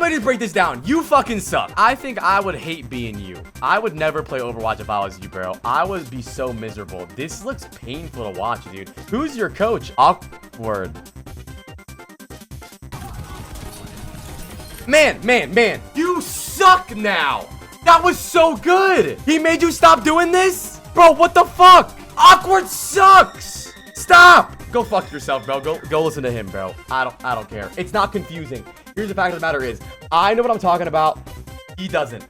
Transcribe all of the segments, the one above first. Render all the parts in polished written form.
let me just break this down. You fucking suck. I think I would hate being you. I would never play Overwatch if I was you, bro. I would be so miserable. This looks painful to watch, dude. Who's your coach? Awkward. Man. You suck now. That was so good. He made you stop doing this? Bro, what the fuck? Awkward sucks. Stop. Go fuck yourself, bro. Go listen to him, bro. I don't care. It's not confusing. Here's the fact of the matter is, I know what I'm talking about. He doesn't.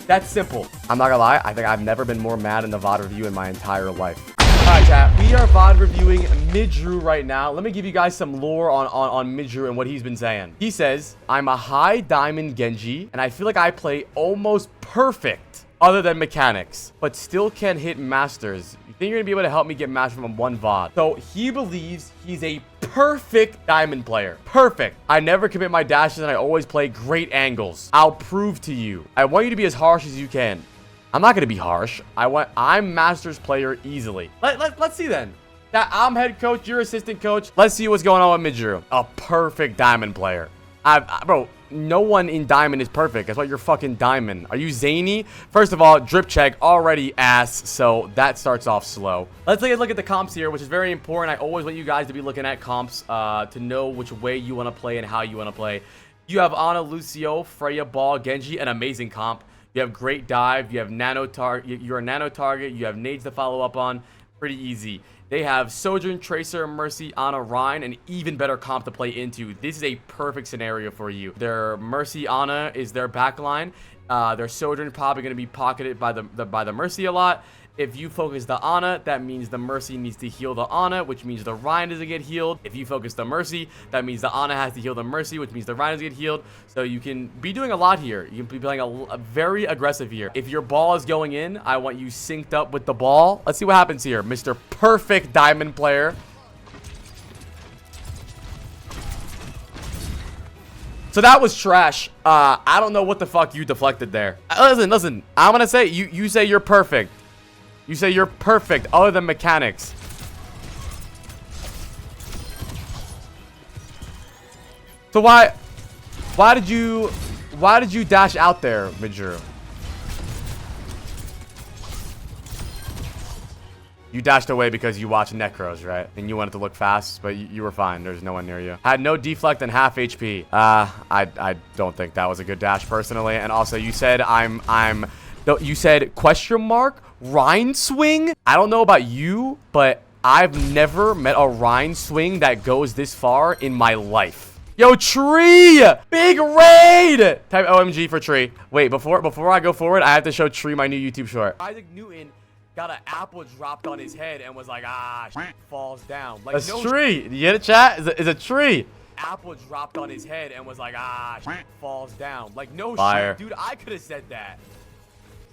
That's simple. I'm not gonna lie. I think I've never been more mad in the VOD review in my entire life. All right, chat. We are VOD reviewing Midru right now. Let me give you guys some lore on Midru and what he's been saying. He says, I'm a high diamond Genji, and I feel like I play almost perfect other than mechanics, but still can't hit masters. You think you're gonna be able to help me get master from one VOD? So he believes he's a perfect diamond player. Perfect. I never commit my dashes and I always play great angles. I'll prove to you. I want you to be as harsh as you can. I'm not gonna be harsh. I'm masters player easily. Let's see then. That I'm head coach, you're assistant coach. Let's see what's going on with Midru. A perfect diamond player. Bro, no one in diamond is perfect. That's why you're fucking diamond. Are you zany? First of all, drip check already ass, so that starts off slow. Let's take a look at the comps here, which is very important. I always want you guys to be looking at comps to know which way you want to play and how you want to play. You have Ana, Lucio, Freya, Ball, Genji, an amazing comp. You have great dive. You have nano target. You're a nano target. You have nades to follow up on. Pretty easy. They have Sojourn, Tracer, Mercy, Ana, Rhine, an even better comp to play into. This is a perfect scenario for you. Their Mercy, Ana is their backline. Their Sojourn probably going to be pocketed by the Mercy a lot. If you focus the Ana, that means the Mercy needs to heal the Ana, which means the Rhine doesn't get healed. If you focus the Mercy, that means the Ana has to heal the Mercy, which means the Rhine doesn't get healed. So you can be doing a lot here. You can be playing a very aggressive here. If your ball is going in, I want you synced up with the ball. Let's see what happens here. Mr. Perfect Diamond player. So that was trash. I don't know what the fuck you deflected there. Listen. I'm going to say, you say you're perfect. You say you're perfect other than mechanics. So why did you dash out there, Midru? You dashed away because you watched Necros, right? And you wanted to look fast, but you were fine. There's no one near you. Had no deflect and half HP. I don't think that was a good dash personally. And also you said you said question mark Rhine swing. I don't know about you, but I've never met a Rhine swing that goes this far in my life. Yo, Tree! Big raid! Type OMG for Tree. Wait, before I go forward, I have to show Tree my new YouTube short. Isaac Newton got an apple dropped on his head and was like, falls down. Like, that's Tree. You get it, chat? Is a Tree. Apple dropped on his head and was like, falls down. Like, no shit. Dude, I could have said that.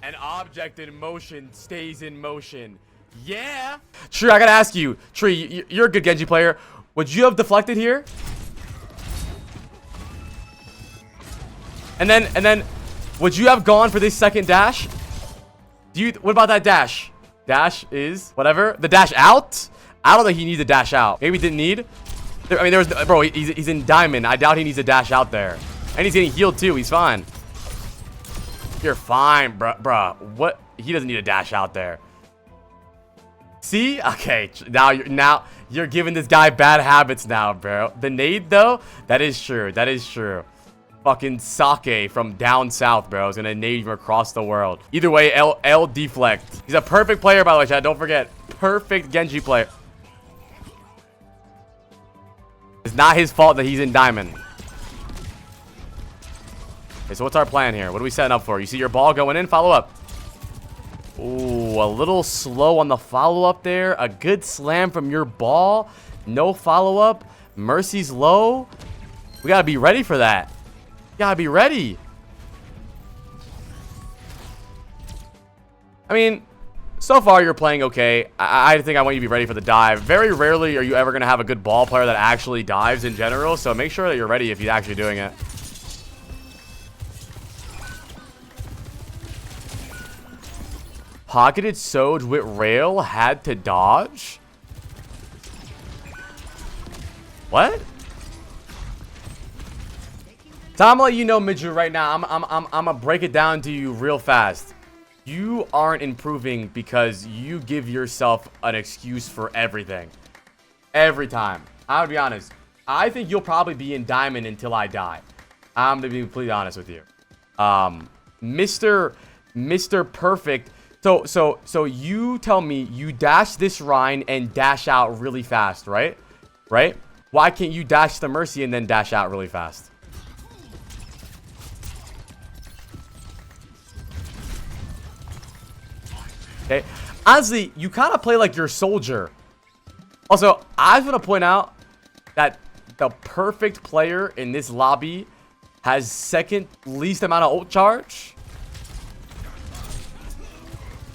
An object in motion stays in motion. Yeah. Tree, I gotta ask you. Tree, you're a good Genji player. Would you have deflected here? And then, would you have gone for this second dash? What about that dash? Dash is whatever. The dash out? I don't think he needs a dash out. Maybe he didn't need. I mean, bro, he's in diamond. I doubt he needs a dash out there. And he's getting healed too. He's fine. You're fine, bruh. What? He doesn't need a dash out there. See? Okay, now you're giving this guy bad habits now, bro. The nade, though, that is true. That is true. Fucking Sake from down south, bro, is gonna nade him across the world. Either way, L deflect. He's a perfect player, by the way, chat. Don't forget. Perfect Genji player. It's not his fault that he's in diamond. Okay, so what's our plan here? What are we setting up for? You see your ball going in? Follow up. Ooh, a little slow on the follow-up there. A good slam from your ball. No follow-up. Mercy's low. We gotta be ready for that. Gotta be ready. I mean, so far you're playing okay. I think I want you to be ready for the dive. Very rarely are you ever gonna have a good ball player that actually dives in general, so make sure that you're ready if you're actually doing it. Pocketed Soj with rail, had to dodge? What? So I'm gonna let you know, Midget, right now. I'm gonna break it down to you real fast. You aren't improving because you give yourself an excuse for everything. Every time. I'll be honest. I think you'll probably be in diamond until I die. I'm gonna be completely honest with you. Mr. Perfect. So you tell me you dash this Rhine and dash out really fast, right? Right? Why can't you dash the Mercy and then dash out really fast? Okay. Honestly, you kind of play like your soldier. Also, I just want to point out that the perfect player in this lobby has second least amount of ult charge.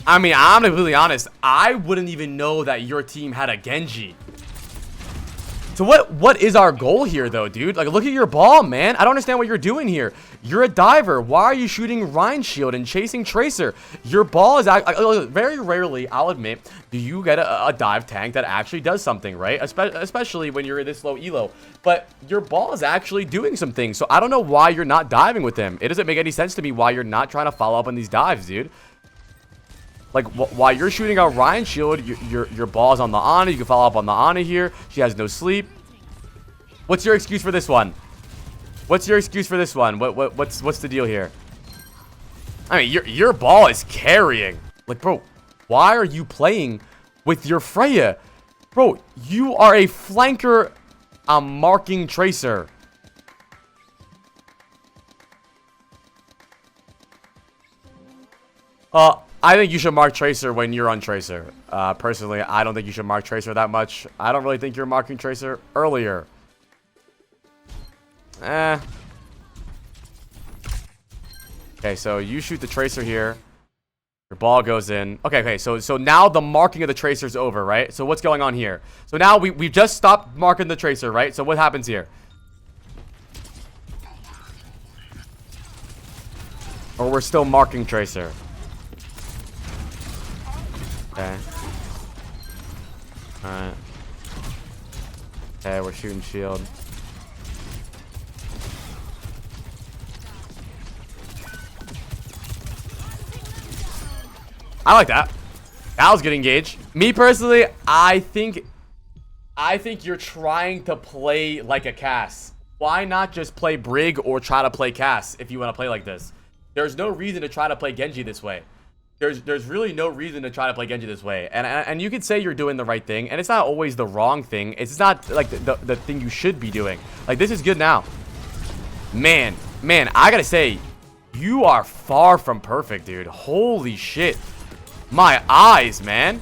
I mean, I'm completely honest. I wouldn't even know that your team had a Genji. So what is our goal here, though, dude? Like, look at your ball, man. I don't understand what you're doing here. You're a diver. Why are you shooting Rhine Shield and chasing Tracer? Your ball is... very rarely, I'll admit, do you get a dive tank that actually does something, right? Especially when you're this low elo. But your ball is actually doing some things. So I don't know why you're not diving with him. It doesn't make any sense to me why you're not trying to follow up on these dives, dude. Like, while you're shooting out Rhine Shield, your ball's on the Ana. You can follow up on the Ana here. She has no sleep. What's your excuse for this one? What's your excuse for this one? What's the deal here? I mean, your ball is carrying. Like, bro, why are you playing with your Freya? Bro, you are a flanker, a marking Tracer. I think you should mark Tracer when you're on Tracer. Personally, I don't think you should mark Tracer that much. I don't really think you're marking Tracer earlier. Okay, so you shoot the Tracer here. Your ball goes in. Okay, so now the marking of the Tracer is over, right? So what's going on here? So now we've just stopped marking the Tracer, right? So what happens here? Or we're still marking Tracer? Okay. Alright. Okay, we're shooting shield. I like that. That was good engage. Me personally, I think you're trying to play like a Cass. Why not just play Brig or try to play Cass if you want to play like this? There's no reason to try to play Genji this way. There's really no reason to try to play Genji this way. And you could say you're doing the right thing, and it's not always the wrong thing. It's not like the thing you should be doing. Like, this is good now. Man, I gotta say, you are far from perfect, dude. Holy shit. My eyes, man.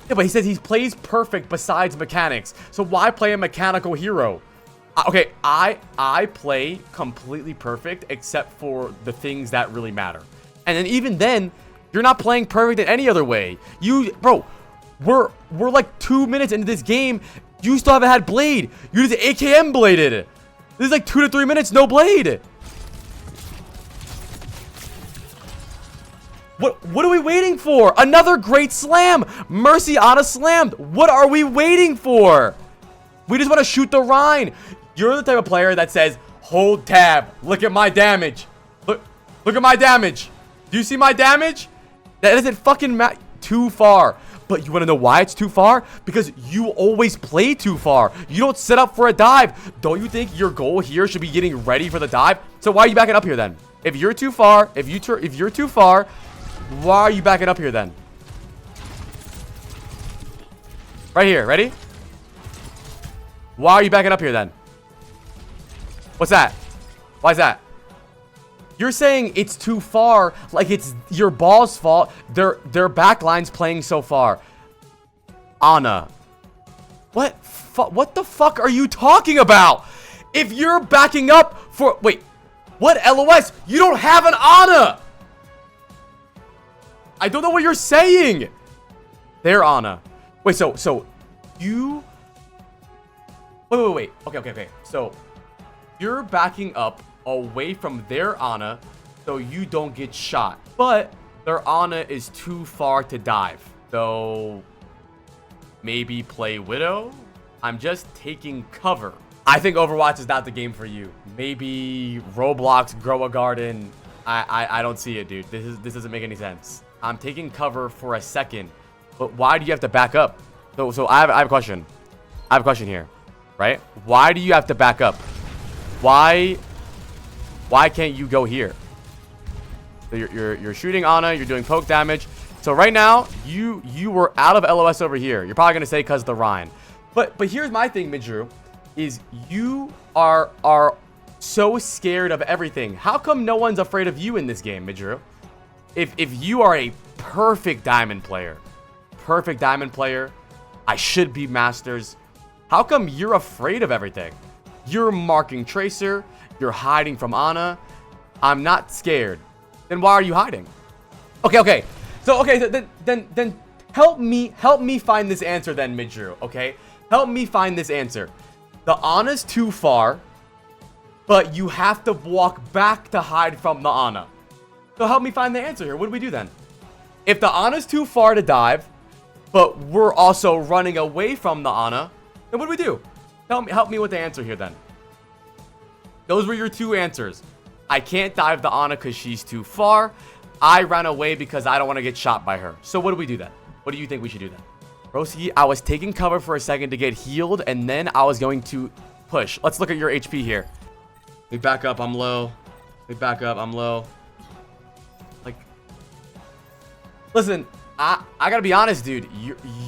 Yeah, but he says he plays perfect besides mechanics. So why play a mechanical hero? Okay, I play completely perfect except for the things that really matter. And then even then, you're not playing perfect in any other way. Bro, we're like 2 minutes into this game. You still haven't had blade. You just AKM bladed. This is like 2 to 3 minutes, no blade. What are we waiting for? Another great slam. Mercy on a slammed. What are we waiting for? We just want to shoot the Rhine. You're the type of player that says, hold tab. Look at my damage. Look at my damage. Do you see my damage? That isn't fucking too far. But you want to know why it's too far? Because you always play too far. You don't set up for a dive. Don't you think your goal here should be getting ready for the dive? So why are you backing up here then? If you're too far, if you're too far, why are you backing up here then? Right here, ready? Why are you backing up here then? What's that? Why is that? You're saying it's too far, like it's your ball's fault. Their backline's playing so far. Ana. What the fuck are you talking about? If you're backing up for... Wait. What LOS? You don't have an Ana! I don't know what you're saying. There, Ana. Wait, so you... Wait. Okay. So, you're backing up away from their Ana so you don't get shot. But their Ana is too far to dive. So maybe play Widow? I'm just taking cover. I think Overwatch is not the game for you. Maybe Roblox, grow a garden. I don't see it, dude. This doesn't make any sense. I'm taking cover for a second, but why do you have to back up? So I have a question. I have a question here, right? Why do you have to back up? Why can't you go here? So you're shooting Ana, you're doing poke damage. So right now, you were out of LOS over here. You're probably gonna say because of the Rhine. But here's my thing, Midru, is you are so scared of everything. How come no one's afraid of you in this game, Midru? If you are a perfect diamond player, I should be Masters. How come you're afraid of everything? You're marking Tracer. You're hiding from Ana. I'm not scared. Then why are you hiding? Okay. So then help me find this answer then, Midru, okay? Help me find this answer. The Ana's too far, but you have to walk back to hide from the Ana. So help me find the answer here. What do we do then? If the Ana's too far to dive, but we're also running away from the Ana, then what do we do? Help me with the answer here then. Those were your two answers. I can't dive the Ana because she's too far. I ran away because I don't want to get shot by her. So what do we do then? What do you think we should do then? Broski, I was taking cover for a second to get healed, and then I was going to push. Let's look at your HP here. Let me back up. I'm low. Let me back up. I'm low. Like, listen, I gotta be honest, dude.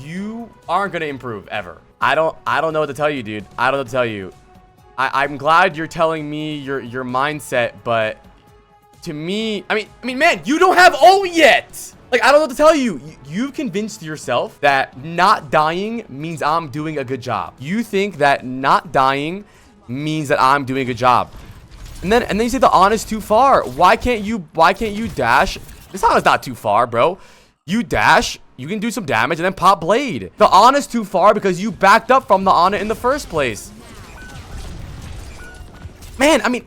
You aren't gonna improve ever. I don't know what to tell you, dude. I don't know what to tell you. I'm glad you're telling me your mindset, but to me, I mean, man, you don't have O yet. Like, I don't know what to tell you. You've convinced yourself that not dying means I'm doing a good job. You think that not dying means that I'm doing a good job. And then you say the Ana's too far. Why can't you dash? This Ana's not too far, bro. You dash, you can do some damage, and then pop blade. The Ana's too far because you backed up from the Ana in the first place. Man, I mean,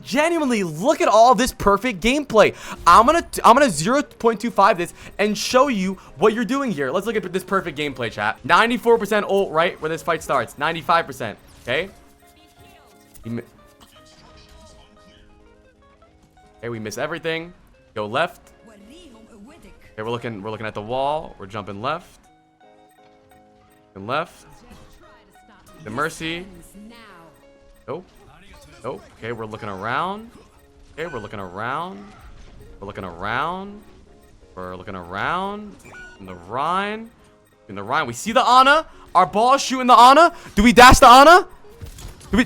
genuinely, look at all this perfect gameplay. I'm gonna 0.25 this and show you what you're doing here. Let's look at this perfect gameplay, chat. 94% ult right where this fight starts. 95%. Okay. Okay, we miss everything. Go left. Okay, we're looking at the wall. We're jumping left. And left. The Mercy. Oh. Oh, okay, we're looking around. Okay, we're looking around. We're looking around. We're looking around. In the Rhine. In the Rhine. We see the Ana. Our ball is shooting the Ana. Do we dash the Ana? Do we...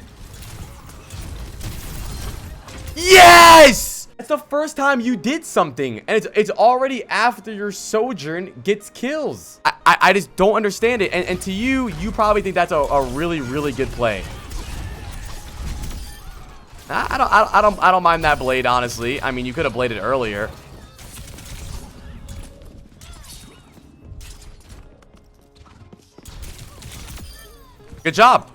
Yes! It's the first time you did something. And it's already after your Sojourn gets kills. I just don't understand it. And to you probably think that's a really, really good play. I don't mind that blade, honestly. I mean, you could have bladed earlier. Good job.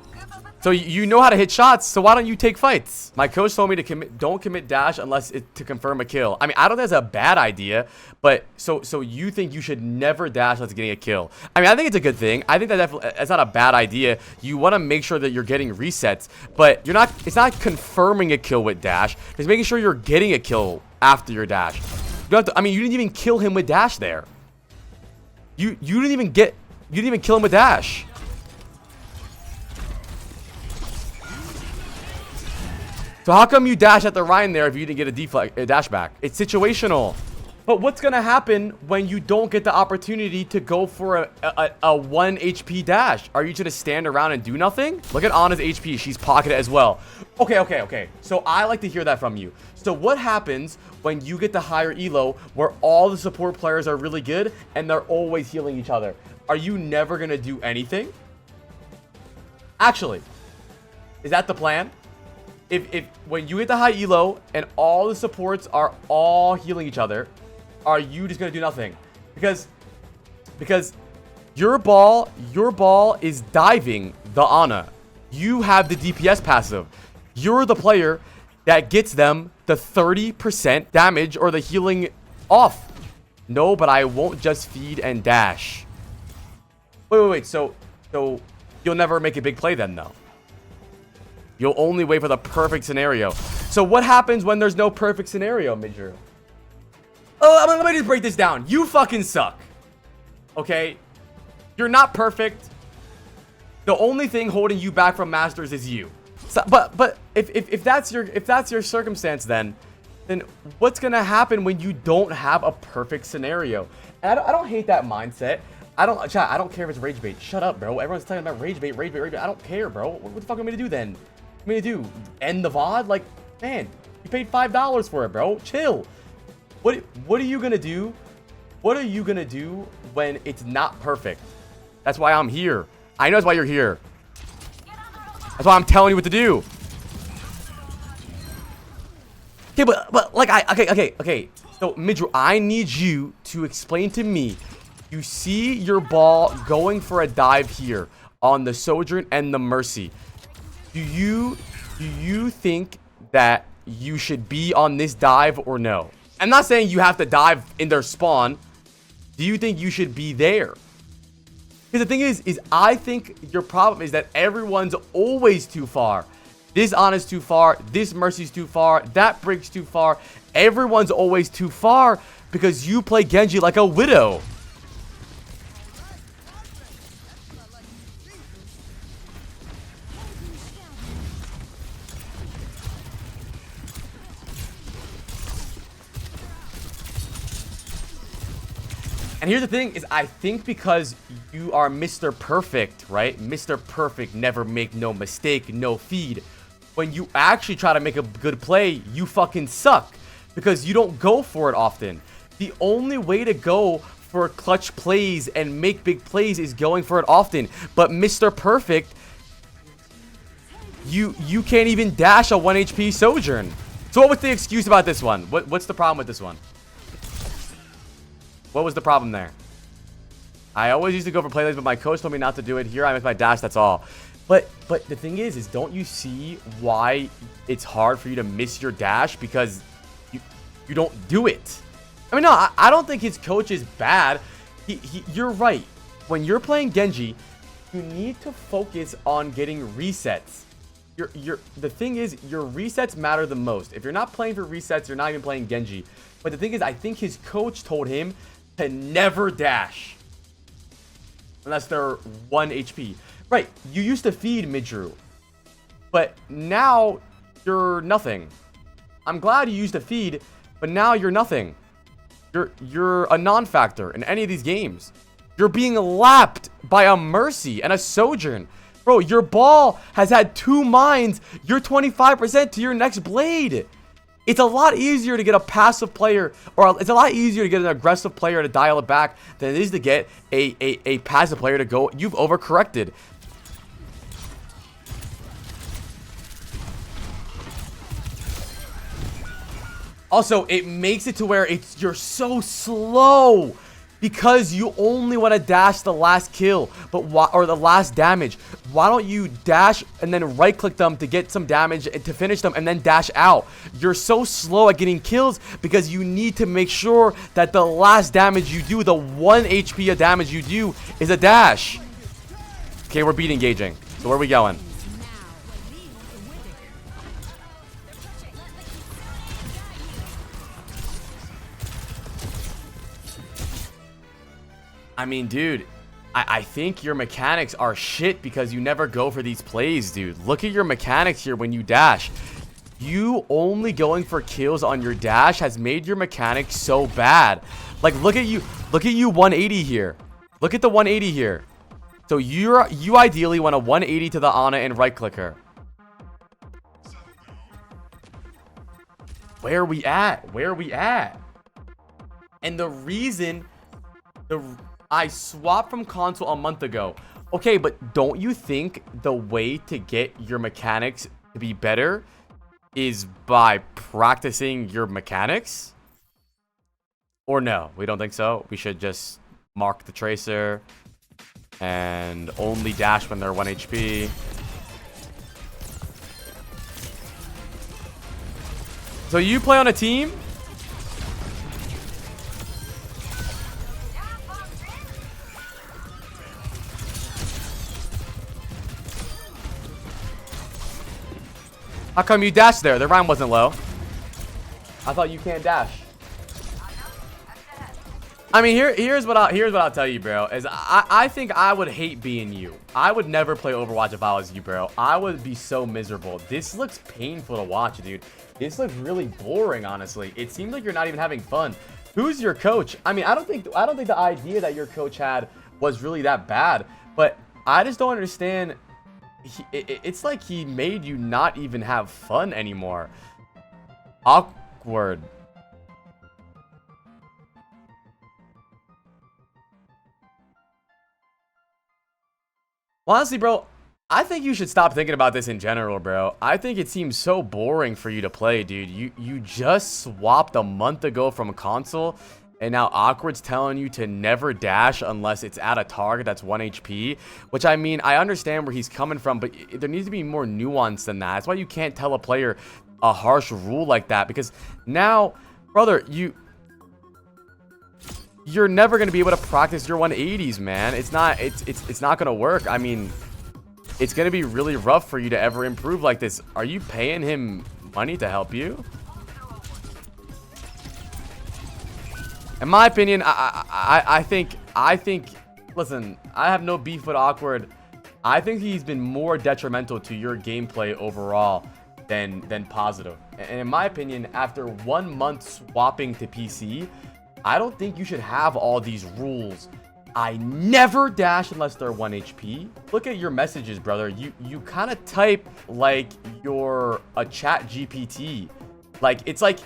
So you know how to hit shots, so why don't you take fights? My coach told me to don't commit dash unless to confirm a kill. I mean, I don't think that's a bad idea, but so you think you should never dash unless getting a kill. I mean, I think it's a good thing. I think that it's not a bad idea. You want to make sure that you're getting resets, but it's not confirming a kill with dash. It's making sure you're getting a kill after your dash. You don't have to, I mean, you didn't even kill him with dash there. You didn't even kill him with dash. So how come you dash at the Rhine there if you didn't get a dash back? It's situational. But what's going to happen when you don't get the opportunity to go for a 1 HP dash? Are you just going to stand around and do nothing? Look at Ana's HP. She's pocketed as well. Okay. So I like to hear that from you. So what happens when you get the higher elo where all the support players are really good and they're always healing each other? Are you never going to do anything? Actually, is that the plan? If when you get the high elo and all the supports are all healing each other, are you just gonna do nothing? Because your ball is diving the Ana. You have the DPS passive. You're the player that gets them the 30% damage or the healing off. No, but I won't just feed and dash. Wait. So you'll never make a big play then, though. You'll only wait for the perfect scenario. So what happens when there's no perfect scenario, Midru? Oh, let me just break this down. You fucking suck. Okay? You're not perfect. The only thing holding you back from Masters is you. So, but if that's your circumstance, then what's gonna happen when you don't have a perfect scenario? And I don't hate that mindset. I don't care if it's rage bait. Shut up, bro. Everyone's talking about rage bait. I don't care, bro. What the fuck am I gonna do then? What am I gonna do? End the VOD? Like, man, you paid $5 for it, bro. Chill. What are you gonna do? What are you gonna do when it's not perfect? That's why I'm here. I know that's why you're here. That's why I'm telling you what to do. Okay, but like okay. So Midru, I need you to explain to me. You see your ball going for a dive here on the Sojourn and the Mercy. Do you think that you should be on this dive or no? I'm not saying you have to dive in their spawn. Do you think you should be there? Because the thing is I think your problem is that everyone's always too far. This Ana's too far. This Mercy's too far. That Brink's too far. Everyone's always too far because you play Genji like a widow. And here's the thing is I think because you are Mr. Perfect, right? Mr. Perfect, never make no mistake, no feed. When you actually try to make a good play, you fucking suck because you don't go for it often. The only way to go for clutch plays and make big plays is going for it often. But Mr. Perfect, you can't even dash a 1 HP Sojourn. So what was the excuse about this one? What's the problem with this one? What was the problem there? I always used to go for playlists, but my coach told me not to do it. Here I miss my dash, that's all. But the thing is don't you see why it's hard for you to miss your dash? Because you don't do it. I mean, no, I don't think his coach is bad. You're right. When you're playing Genji, you need to focus on getting resets. The thing is, your resets matter the most. If you're not playing for resets, you're not even playing Genji. But the thing is, I think his coach told him to never dash unless they're 1 HP. Right, you used to feed Midru, but now you're nothing. I'm glad you used to feed, but now you're nothing. You're a non-factor in any of these games. You're being lapped by a Mercy and a Sojourn. Bro, your ball has had 2 mines. You're 25% to your next blade. It's a lot easier to get a passive player, or it's a lot easier to get an aggressive player to dial it back than it is to get a passive player to go. You've overcorrected. Also, it makes it to where you're so slow because you only want to dash the last kill, or the last damage. Why don't you dash and then right click them to get some damage to finish them and then dash out? You're so slow at getting kills because you need to make sure that the last damage you do, the 1 HP of damage you do, is a dash. Okay, we're beat engaging. So where are we going? I mean, dude, I think your mechanics are shit because you never go for these plays, dude. Look at your mechanics here when you dash. You only going for kills on your dash has made your mechanics so bad. Like, look at you 180 here. Look at the 180 here. So you ideally want a 180 to the Ana and right click her. Where are we at? Where are we at? And the reason I swapped from console a month ago. Okay, but don't you think the way to get your mechanics to be better is by practicing your mechanics? Or no, we don't think so? We should just mark the Tracer and only dash when they're 1 HP. So you play on a team? How come you dashed there? The round wasn't low. I thought you can't dash. I mean, here's what I'll tell you, bro. Is I think I would hate being you. I would never play Overwatch if I was you, bro. I would be so miserable. This looks painful to watch, dude. This looks really boring, honestly. It seems like you're not even having fun. Who's your coach? I mean, I don't think the idea that your coach had was really that bad, but I just don't understand. It's like he made you not even have fun anymore. Awkward. Honestly, bro, I think you should stop thinking about this in general, bro. I think it seems so boring for you to play, dude. You just swapped a month ago from a console, and now Awkward's telling you to never dash unless it's at a target that's 1 HP. Which, I mean, I understand where he's coming from, but there needs to be more nuance than that. That's why you can't tell a player a harsh rule like that, because now, brother, you're never going to be able to practice your 180s, man. It's not going to work. I mean, it's going to be really rough for you to ever improve like this. Are you paying him money to help you? In my opinion, I think, listen, I have no beef with Awkward. I think he's been more detrimental to your gameplay overall than positive. And in my opinion, after 1 month swapping to PC, I don't think you should have all these rules. I never dash unless they're 1 HP. Look at your messages, brother. You kind of type like you're a chat GPT. Like, it's like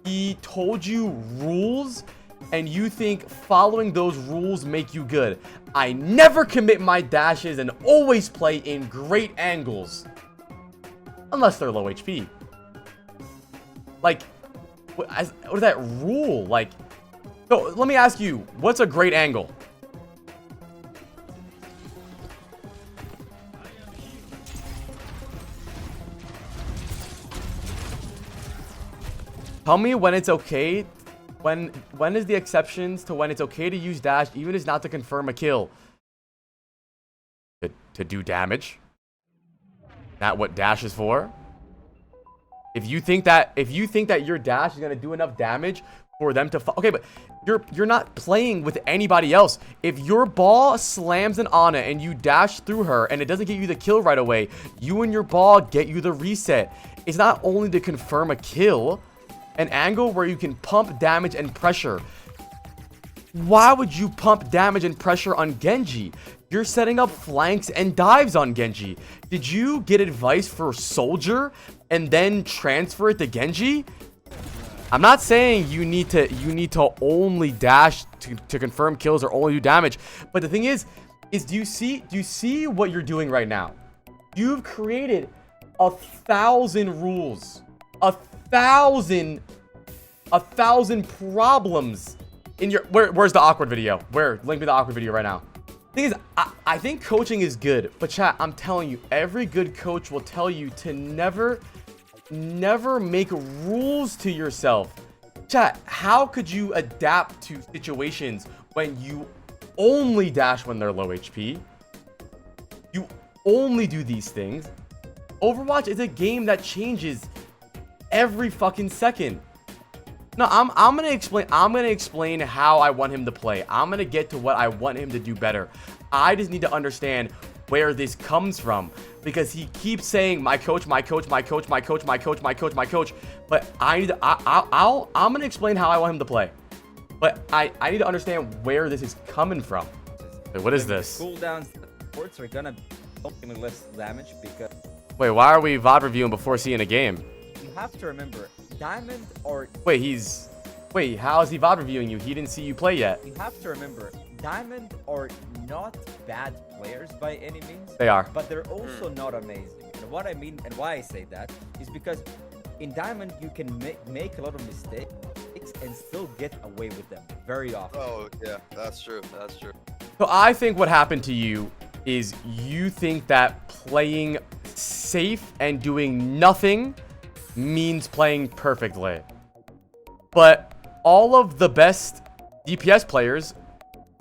he told you rules and you think following those rules make you good. I never commit my dashes and always play in great angles. Unless they're low HP. Like, what is that rule? Like, so let me ask you, what's a great angle? Tell me when it's okay. When is the exceptions to when it's okay to use dash, even if it's not to confirm a kill? To do damage. Not what dash is for. If you think that your dash is gonna do enough damage for them to okay, but you're not playing with anybody else. If your ball slams an Ana and you dash through her and it doesn't get you the kill right away, you and your ball get you the reset. It's not only to confirm a kill, an angle where you can pump damage and pressure. Why would you pump damage and pressure on Genji? You're setting up flanks and dives on Genji. Did you get advice for Soldier and then transfer it to Genji? I'm not saying you need to only dash to confirm kills or only do damage, but the thing is do you see what you're doing right now? You've created 1,000 rules, 1,000 problems in your where's the Awkward video? Link me the Awkward video right now. Thing is, I think coaching is good, but chat, I'm telling you, every good coach will tell you to never make rules to yourself. Chat, how could you adapt to situations when you only dash when they're low HP? You only do these things. Overwatch is a game that changes every fucking second. No, I'm gonna explain how I want him to play. I'm gonna get to what I want him to do better. I just need to understand where this comes from, because he keeps saying my coach, my coach, my coach, my coach, my coach, my coach, my coach. But I'm gonna explain how I want him to play. But I need to understand where this is coming from. Wait, what is this? Cooldowns supports are gonna be less damage because. Wait, why are we VOD reviewing before seeing a game? You have to remember, Diamond or... Wait, how is he VOD reviewing you? He didn't see you play yet. You have to remember, Diamond are not bad players by any means. They are. But they're also not amazing. And what I mean, and why I say that, is because in Diamond, you can make a lot of mistakes and still get away with them very often. Oh, yeah, that's true. That's true. So I think what happened to you is you think that playing safe and doing nothing means playing perfectly. But all of the best DPS players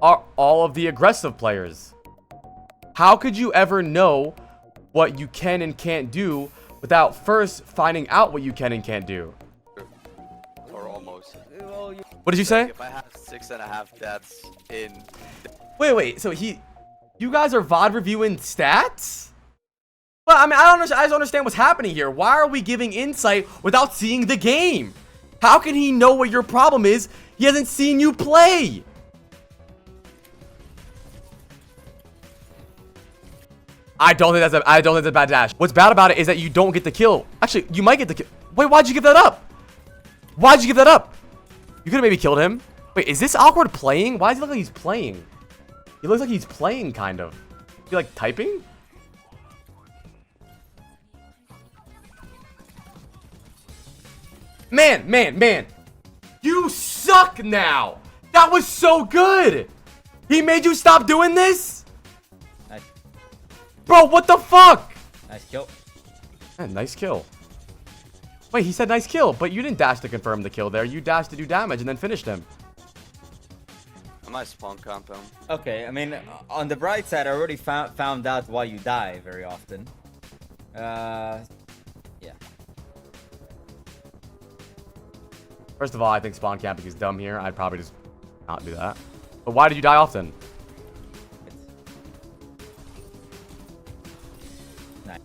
are all of the aggressive players. How could you ever know what you can and can't do without first finding out what you can and can't do? Or almost. What did you say? If I have 6.5 deaths in... Wait, so you guys are VOD reviewing stats? Well, I mean, I just don't understand what's happening here. Why are we giving insight without seeing the game? How can he know what your problem is? He hasn't seen you play. I don't think that's a bad dash. What's bad about it is that you don't get the kill. Actually, you might get the kill. Wait, why'd you give that up? Why'd you give that up? You could have maybe killed him. Wait, is this awkward playing? Why does he look like he's playing? He looks like he's playing, kind of. Is he like typing? Man. You suck now. That was so good. He made you stop doing this? Nice. Bro, what the fuck? Nice kill. Man, nice kill. Wait, he said nice kill, but you didn't dash to confirm the kill there. You dashed to do damage and then finished him. I might spawn comp him. Okay, I mean, on the bright side, I already found out why you die very often. Yeah. First of all, I think spawn camping is dumb here. I'd probably just not do that. But why did you die often? Nice.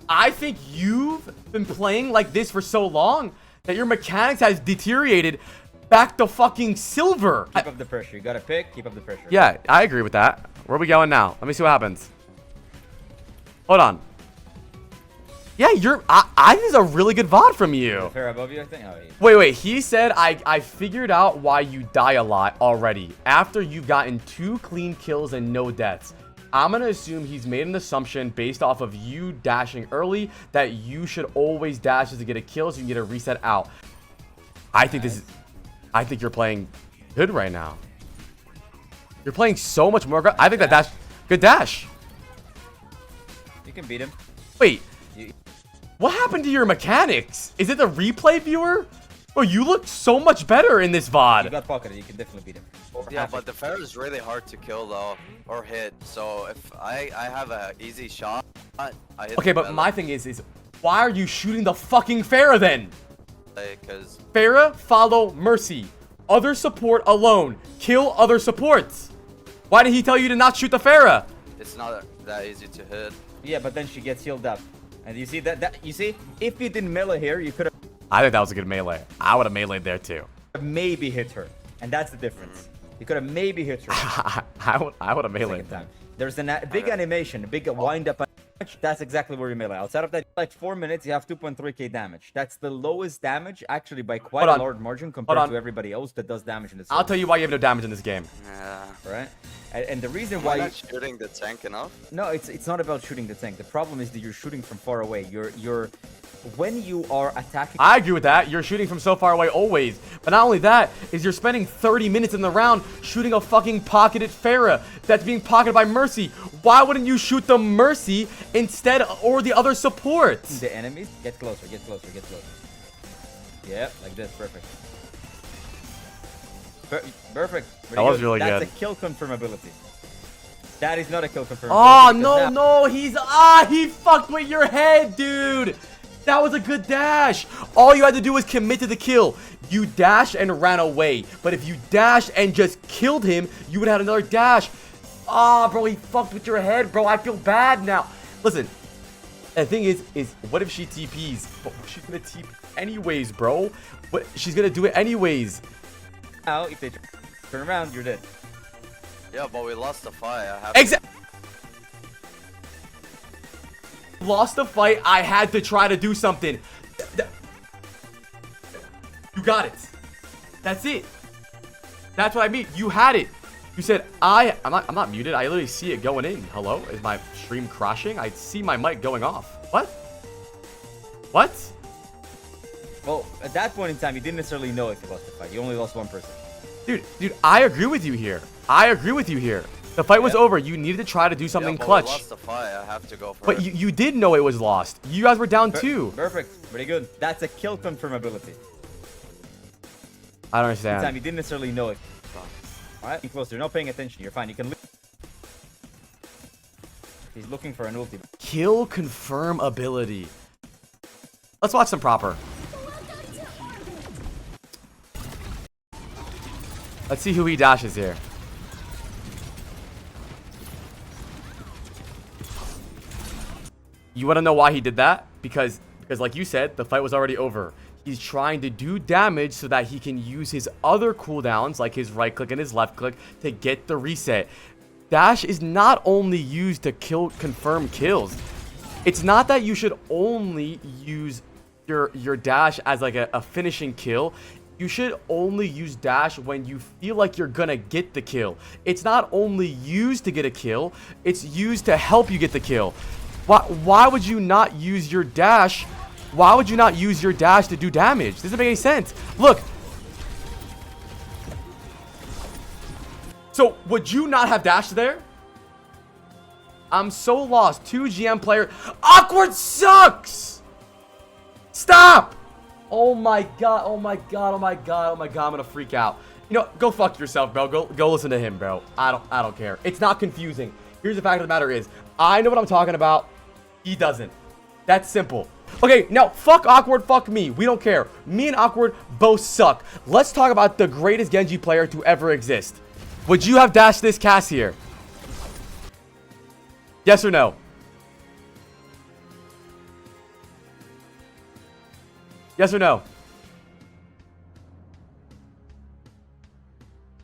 I think you've been playing like this for so long that your mechanics has deteriorated back to fucking silver. Keep up the pressure. You gotta pick. Keep up the pressure. Yeah, I agree with that. Where are we going now? Let me see what happens. Hold on. Yeah, I think this is a really good VOD from you. Fair above you, I think. Oh, yeah. Wait. He said, I figured out why you die a lot already. After you've gotten 2 clean kills and no deaths. I'm going to assume he's made an assumption based off of you dashing early that you should always dash to get a kill so you can get a reset out. I think I think you're playing good right now. You're playing so much more. I think that dash, good dash. You can beat him. Wait. What happened to your mechanics? Is it the replay viewer? Oh, you look so much better in this You VOD. got pocketed. You can definitely beat him. Yeah, but the fair is really hard to kill though, or hit. So if I have a easy shot, I hit. Okay, but my thing is why are you shooting the fucking Pharah then? Because Pharah, follow Mercy. Other support alone. Kill other supports. Why did he tell you to not shoot the Pharah? it's not that easy to hit. Yeah, but then she gets healed up. And you see that you see, if you didn't melee here, you could have I think that was a good melee. I would have meleeed there too. maybe hit her. And that's the difference. You could have maybe hit her. I would have meleeed Second time. There's a big animation, a big wind up. That's exactly where you melee. Outside of that, like 4 minutes, you have 2.3k damage. That's the lowest damage, actually, by quite a large margin compared to everybody else that does damage in this. I'll tell you why you have no damage in this game. Yeah. Right? And the reason Am why I not shooting the tank enough? no, it's not about shooting the tank. The problem is that you're shooting from far away. You're when you are attacking. I agree with that. You're shooting from so far away always. But not only that, is you're spending 30 minutes in the round shooting a fucking pocketed Pharah that's being pocketed by Mercy. Why wouldn't you shoot the Mercy instead or the other supports? The enemies get closer, get closer, get closer. Yeah, like this, perfect. Perfect. That was really That's good. a kill confirmability. That is not a kill confirmability. Oh, because no, he fucked with your head, dude. That was a good dash. All you had to do was commit to the kill. You dashed and ran away. But if you dashed and just killed him, you would have had another dash. Ah, bro, he fucked with your head, bro. I feel bad now. Listen, the thing is what if she TPs? But she's gonna TP anyways, bro. But she's gonna do it anyways. Now, if they turn around, you're dead. Yeah, but we lost the fight. I have Exactly. Lost the fight. I had to try to do something. You got it. That's it. That's what I mean. You had it. You said I'm not muted. I literally see it going in. Hello? Is my stream crashing? I see my mic going off. What? What? Well, at that point in time, you didn't necessarily know if you lost the fight. You only lost one person. Dude, I agree with you here. I agree with you here. The fight was over. You needed to try to do something but clutch. We lost the fight. I have to go for But it. you did know it was lost. You guys were down 2. Perfect. Pretty good. That's a kill confirm ability. I don't This time understand. you didn't necessarily know it. Alright, be closer. Not paying attention. You're fine. You can leave. He's looking for an ulti. Kill confirm ability. Let's watch some proper. Let's see who he dashes here. You want to know why he did that? Because like you said, the fight was already over. He's trying to do damage so that he can use his other cooldowns, like his right click and his left click, to get the reset. Dash is not only used to confirm kills. It's not that you should only use your dash as like a finishing kill. You should only use dash when you feel like you're gonna get the kill. It's not only used to get a kill, it's used to help you get the kill. Why would you not use your dash? Why would you not use your dash to do damage? Doesn't make any sense. Look. So, would you not have dashed there? I'm so lost. 2 GM player. Awkward sucks! Stop! Oh my god, oh my god, oh my god, oh my god, I'm gonna freak out. You know, go fuck yourself, bro. Go listen to him, bro. I don't care. It's not confusing. Here's the fact of the matter is, I know what I'm talking about. He doesn't. That's simple. Okay, now fuck Awkward, fuck me. We don't care. Me and Awkward both suck. Let's talk about the greatest Genji player to ever exist. Would you have dashed this Cass here? Yes or no? Yes or no?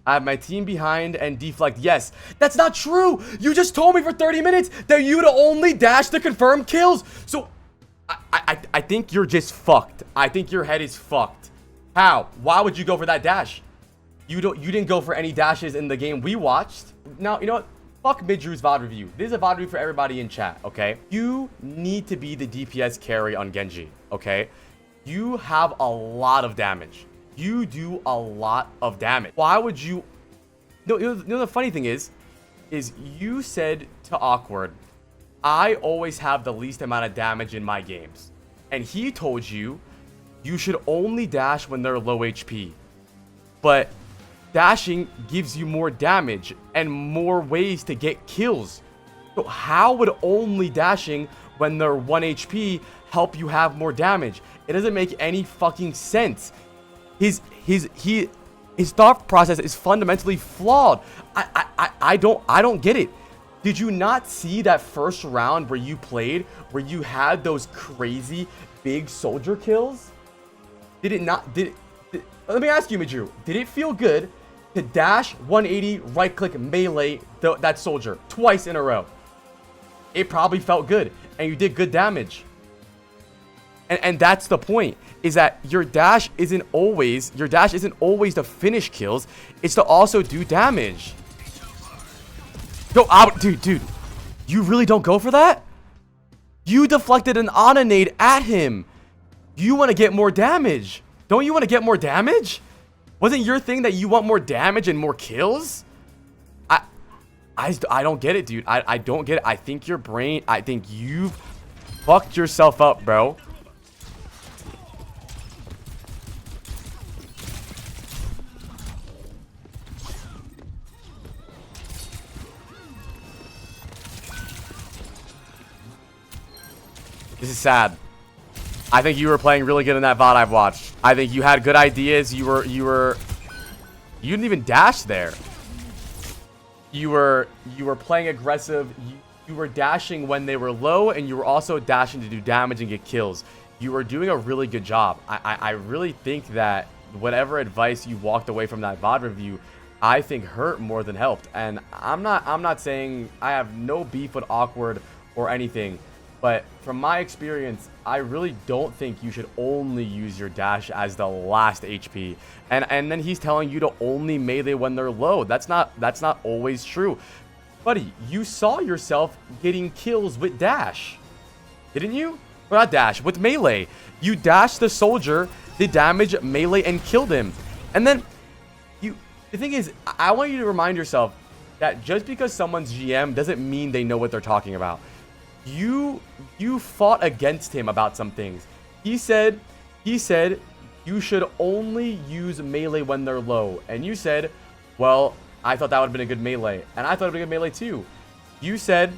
I have my team behind and deflect. Yes. That's not true. You just told me for 30 minutes that you'd only dash to confirm kills. So, I think you're just fucked. I think your head is fucked. How? Why would you go for that dash? You didn't go for any dashes in the game we watched. Now, you know what? Fuck Midrew's VOD review. This is a VOD review for everybody in chat, okay? You need to be the DPS carry on Genji, okay? You have a lot of damage. You do a lot of damage. Why would you... No, you know the funny thing is you said to Awkward, I always have the least amount of damage in my games. And he told you, you should only dash when they're low HP. But dashing gives you more damage and more ways to get kills. So how would only dashing when they're 1 HP help you have more damage? It doesn't make any fucking sense. His thought process is fundamentally flawed. I don't get it. Did you not see that first round where you played, where you had those crazy big soldier kills? Did it not? Let me ask you, Midrew. Did it feel good to dash 180 right click melee that soldier twice in a row? It probably felt good, and you did good damage. And that's the point, is that your dash isn't always to finish kills. It's to also do damage. Go out, dude. You really don't go for that? You deflected an Ana nade at him. You want to get more damage. Don't you want to get more damage? Wasn't your thing that you want more damage and more kills? I don't get it, dude. I don't get it. I think you've fucked yourself up, bro. This is sad. I think you were playing really good in that VOD I've watched. I think you had good ideas. You didn't even dash there. You were playing aggressive. You were dashing when they were low, and you were also dashing to do damage and get kills. You were doing a really good job. I really think that whatever advice you walked away from that VOD review, I think hurt more than helped. And I'm not saying I have no beef with Awkward or anything. But from my experience, I really don't think you should only use your dash as the last HP. And then he's telling you to only melee when they're low. That's not always true. Buddy, you saw yourself getting kills with dash. Didn't you? Or not dash, with melee. You dashed the soldier, did damage, melee, and killed him. And then the thing is, I want you to remind yourself, that just because someone's GM doesn't mean they know what they're talking about. You fought against him about some things. He said you should only use melee when they're low. And you said, well, I thought that would have been a good melee. And I thought it would be a good melee too. You said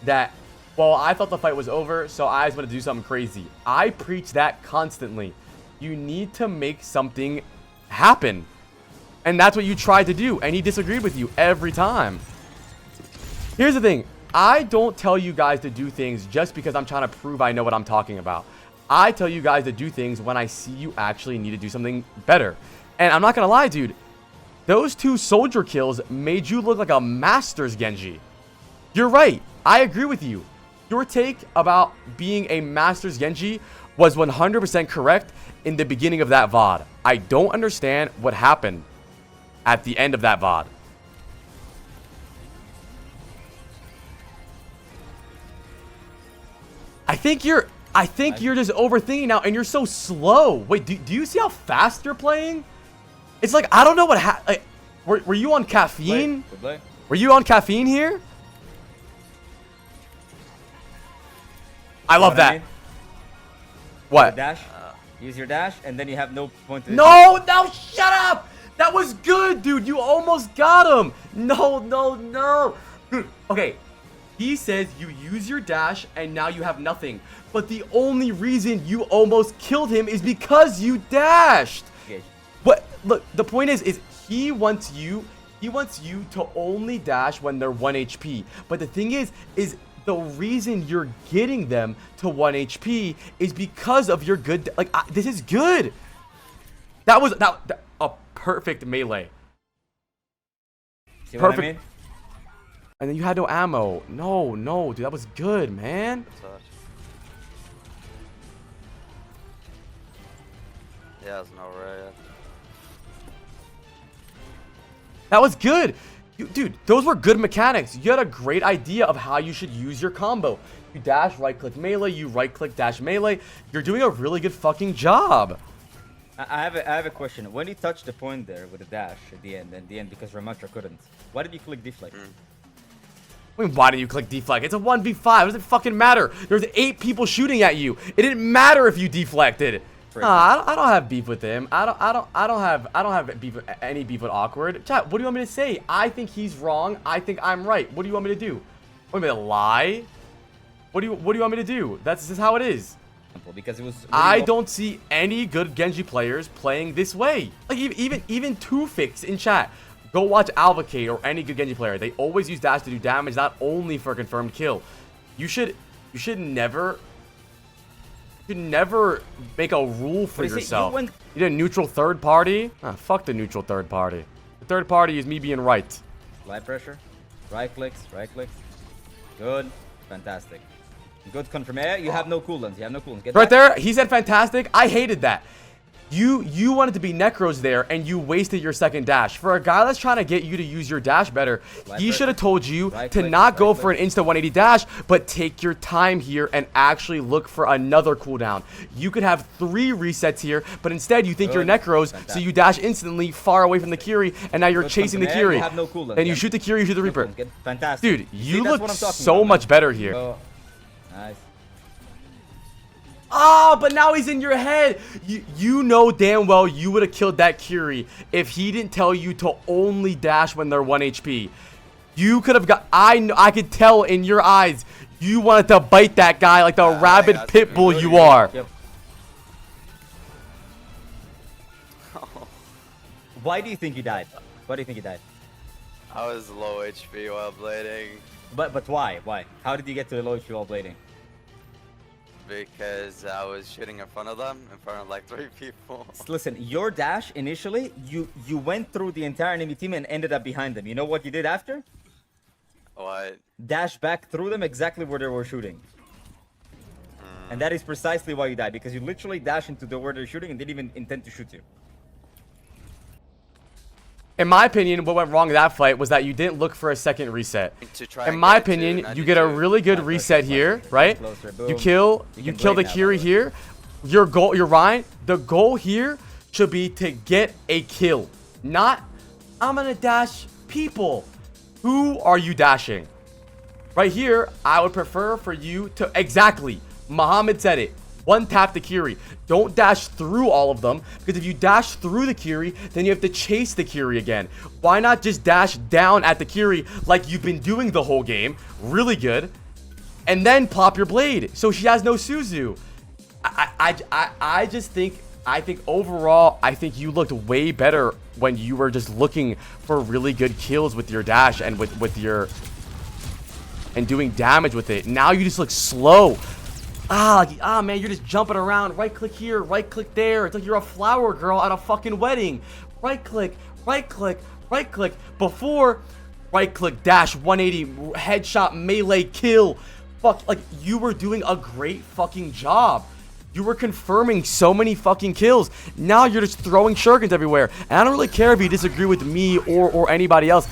that, well, I thought the fight was over, so I was going to do something crazy. I preach that constantly. You need to make something happen. And that's what you tried to do. And he disagreed with you every time. Here's the thing. I don't tell you guys to do things just because I'm trying to prove I know what I'm talking about. I tell you guys to do things when I see you actually need to do something better. And I'm not going to lie, dude. Those 2 soldier kills made you look like a Masters Genji. You're right. I agree with you. Your take about being a Masters Genji was 100% correct in the beginning of that VOD. I don't understand what happened at the end of that VOD. I think you're just overthinking now, and you're so slow. Wait, do you see how fast you're playing? It's like, I don't know what happened. Like, were you on caffeine? Good play. Were you on caffeine here? I love that. What? Dash. Use your dash, and then you have no point to No, shut up! That was good, dude. You almost got him. No. Dude, okay. He says you use your dash, and now you have nothing. But the only reason you almost killed him is because you dashed. Okay. What? Look, the point is he wants you to only dash when they're 1 HP. But the thing is the reason you're getting them to 1 HP is because of your good, like, this is good. That was a perfect melee. See Perfect. what I mean? And then you had no ammo. No, dude, that was good, man. Yeah, there's no way. That was good. Dude, those were good mechanics. You had a great idea of how you should use your combo. You dash, right-click melee, you right-click dash melee. You're doing a really good fucking job. I have a question. When you touched the point there with the dash at the end, because Ramatra couldn't, why did you click deflect? I mean, why do you click deflect? It's a 1v5. What does it fucking matter? There's 8 people shooting at you. It didn't matter if you deflected. Nah, I don't have beef with him. I don't have beef with, any beef with Awkward. Chat, what do you want me to say? I think he's wrong. I think I'm right. What do you want me to do? Want me to lie? What do you want me to do? This is how it is. Because it was really I don't see any good Genji players playing this way. Like even Tufix in chat. Go watch Alvacade or any good Genji player. They always use dash to do damage, not only for a confirmed kill. You should never make a rule for yourself. You did a neutral third party? Ah, fuck the neutral third party. The third party is me being right. Light pressure. Right clicks. Good. Fantastic. Good confirm. You have no cooldowns. Get right there. He said fantastic. I hated that. You wanted to be Necros there, and you wasted your second dash. For a guy that's trying to get you to use your dash better, he should have told you to not go for an insta 180 dash, but take your time here and actually look for another cooldown. You could have 3 resets here, but instead you think you're Necros, so you dash instantly far away from the Kiri, and now you're chasing the Kiri. Then you shoot the Kiri, you shoot the Reaper. Fantastic. Dude, you look so much better here. Nice. Ah, but now he's in your head. You know damn well you would have killed that Kiri if he didn't tell you to only dash when they're 1 HP. You could have got... I could tell in your eyes you wanted to bite that guy like the rabid pit bull you are. Yep. Why do you think he died? I was low HP while blading. But why? How did you get to the low HP while blading? Because I was shooting in front of them, in front of like 3 people. Listen, your dash initially, you went through the entire enemy team and ended up behind them. You know what you did after? What? Dash back through them exactly where they were shooting. And that is precisely why you died, because you literally dashed into where they're shooting and didn't even intend to shoot you. In my opinion, what went wrong in that fight was that you didn't look for a second reset. In my opinion, you get a really good reset here, right? You kill the Kiri here. Your goal, you're right. The goal here should be to get a kill, not I'm gonna dash people. Who are you dashing? Right here, I would prefer for you to, exactly, Muhammad said it. One tap the Kiri. Don't dash through all of them, because if you dash through the Kiri, then you have to chase the Kiri again. Why not just dash down at the Kiri like you've been doing the whole game? Really good. And then pop your blade, so she has no Suzu. I just think, overall, I think you looked way better when you were just looking for really good kills with your dash and with your, and doing damage with it. Now you just look slow. Man, you're just jumping around. Right click here, right click there. It's like you're a flower girl at a fucking wedding. Right click, right click, right click. Before, right click, dash, 180, headshot, melee, kill. Fuck, like, you were doing a great fucking job. You were confirming so many fucking kills. Now you're just throwing shurikens everywhere. And I don't really care if you disagree with me or anybody else.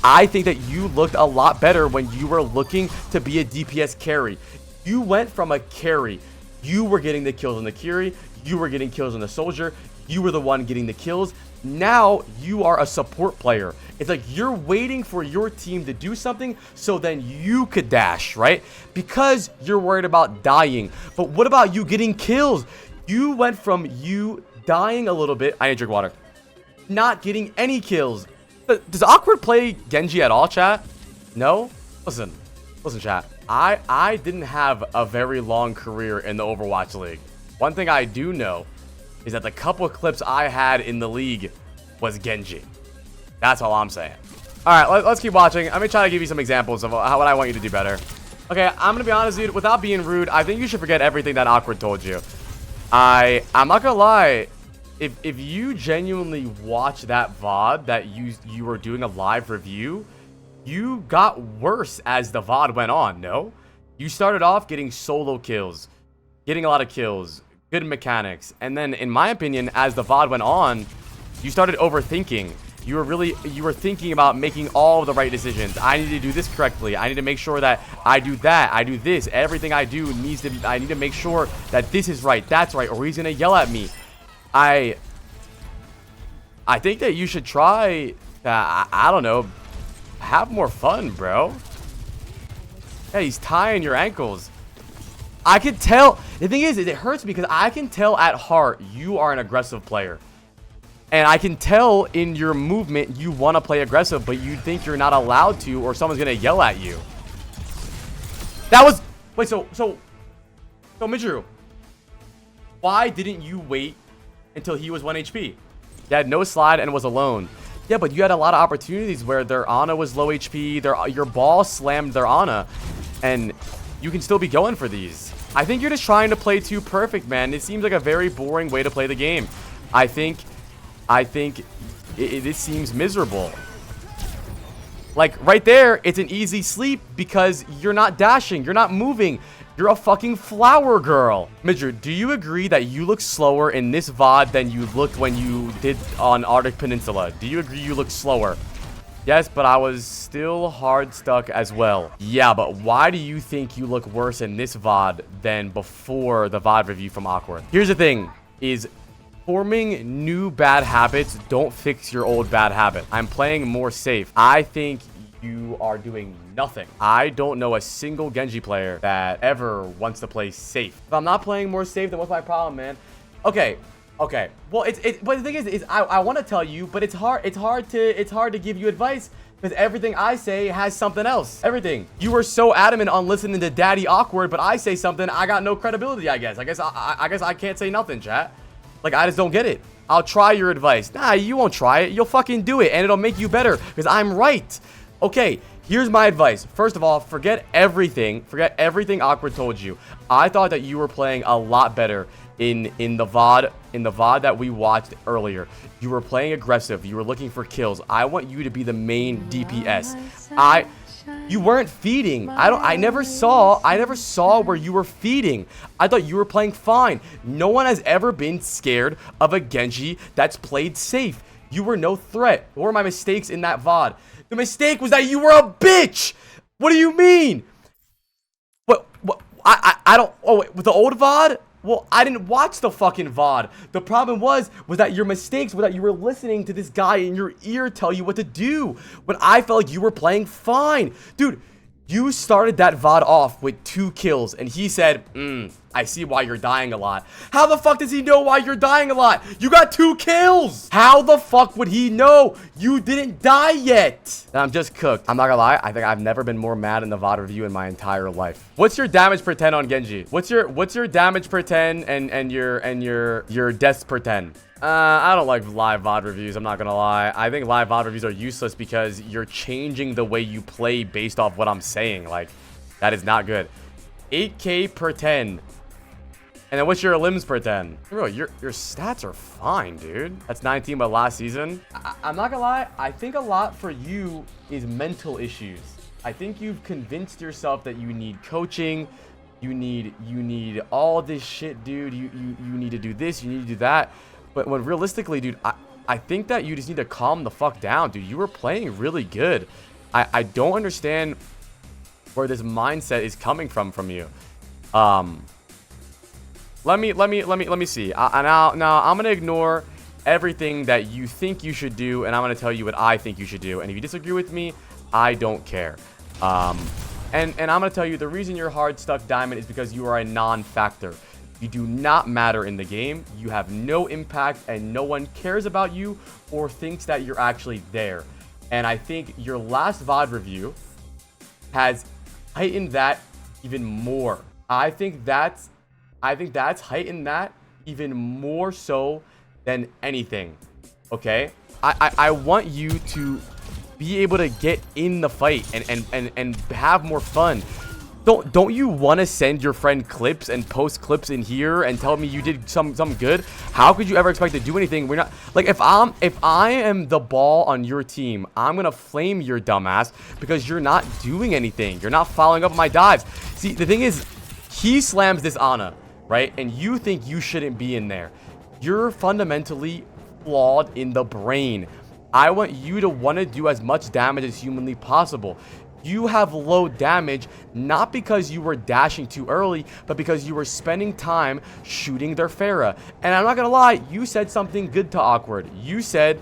I think that you looked a lot better when you were looking to be a DPS carry. You went from a carry. You were getting the kills on the Kiri. You were getting kills on the soldier. You were the one getting the kills. Now you are a support player. It's like you're waiting for your team to do something so then you could dash, right? Because you're worried about dying. But what about you getting kills? You went from you dying a little bit. I need to drink water. Not getting any kills. Does Awkward play Genji at all, chat? No? Listen, chat. I didn't have a very long career in the Overwatch League. One thing I do know is that the couple of clips I had in the league was Genji. That's all I'm saying. All right, let's keep watching. I'm gonna try to give you some examples of what I want you to do better. Okay, I'm gonna be honest, dude. Without being rude, I think you should forget everything that Awkward told you. I'm not gonna lie. If you genuinely watch that VOD that you were doing a live review, you got worse as the VOD went on, no? You started off getting solo kills, getting a lot of kills, good mechanics, and then, in my opinion, as the VOD went on, you started overthinking. You were thinking about making all of the right decisions. I need to do this correctly. I need to make sure that I do that. I do this. Everything I do needs to be, I need to make sure that this is right, that's right, or he's gonna yell at me. I think that you should try, I don't know, have more fun, bro. Yeah, he's tying your ankles. I can tell. The thing is, it hurts because I can tell at heart you are an aggressive player. And I can tell in your movement you want to play aggressive, but you think you're not allowed to or someone's going to yell at you. That was... Wait, so Midgeru, why didn't you wait until he was 1 HP? You had no slide and was alone. Yeah, but you had a lot of opportunities where their Ana was low HP, your ball slammed their Ana, and you can still be going for these. I think you're just trying to play too perfect, man. It seems like a very boring way to play the game. I think this seems miserable. Like, right there, it's an easy sleep because you're not dashing, you're not moving. You're a fucking flower girl. Midger, do you agree that you look slower in this VOD than you looked when you did on Arctic Peninsula? Do you agree you look slower? Yes, but I was still hard stuck as well. Yeah, but why do you think you look worse in this VOD than before the VOD review from Awkward? Here's the thing, is forming new bad habits don't fix your old bad habit. I'm playing more safe. I think you are doing nothing. I don't know a single Genji player that ever wants to play safe. If I'm not playing more safe, then what's my problem, man? Okay. Well, but the thing is I want to tell you, but it's hard to give you advice because everything I say has something else. Everything. You were so adamant on listening to Daddy Awkward, but I say something, I got no credibility, I guess. I guess I can't say nothing, chat. Like, I just don't get it. I'll try your advice. Nah, you won't try it. You'll fucking do it, and it'll make you better because I'm right. Okay, here's my advice. First of all, forget everything Awkward told you. I thought that you were playing a lot better in the VOD that we watched earlier. You were playing aggressive. You were looking for kills. I want you to be the main DPS. You weren't feeding. I never saw where you were feeding. I thought you were playing fine. No one has ever been scared of a Genji that's played safe. You were no threat. What were my mistakes in that VOD? The mistake was that you were a bitch. What do you mean? What? I don't. Oh, wait, with the old VOD, Well, I didn't watch the fucking VOD. The problem was that your mistakes were that you were listening to this guy in your ear tell you what to do when I felt like you were playing fine. Dude, you started that VOD off with 2 kills, and he said, I see why you're dying a lot. How the fuck does he know why you're dying a lot? You got 2 kills. How the fuck would he know you didn't die yet? And I'm just cooked. I'm not gonna lie. I think I've never been more mad in the VOD review in my entire life. What's your damage per 10 on Genji? What's your damage per 10 and your deaths per 10? I don't like live VOD reviews, I'm not gonna lie. I think live VOD reviews are useless because you're changing the way you play based off what I'm saying. Like, that is not good. 8K per 10. And then what's your limbs per 10? Bro, your stats are fine, dude. That's 19 but last season. I'm not gonna lie, I think a lot for you is mental issues. I think you've convinced yourself that you need coaching. You need all this shit, dude. You need to do this, you need to do that. But when realistically, dude, I think that you just need to calm the fuck down, dude. You were playing really good. I don't understand where this mindset is coming from you. Let me see. Now I'm gonna ignore everything that you think you should do, and I'm gonna tell you what I think you should do. And if you disagree with me, I don't care. And I'm gonna tell you the reason you're hard stuck diamond is because you are a non-factor. You do not matter in the game. You have no impact, and no one cares about you or thinks that you're actually there. And I think your last VOD review has heightened that even more. I think that's heightened that even more so than anything. Okay? I want you to be able to get in the fight and have more fun. Don't you want to send your friend clips and post clips in here and tell me you did something good? How could you ever expect to do anything? We're not like, if I am the ball on your team, I'm gonna flame your dumbass because you're not doing anything. You're not following up my dives. See, the thing is, he slams this Ana, right? And you think you shouldn't be in there. You're fundamentally flawed in the brain. I want you to want to do as much damage as humanly possible. You have low damage, not because you were dashing too early, but because you were spending time shooting their Pharah. And I'm not gonna lie, you said something good to Awkward. You said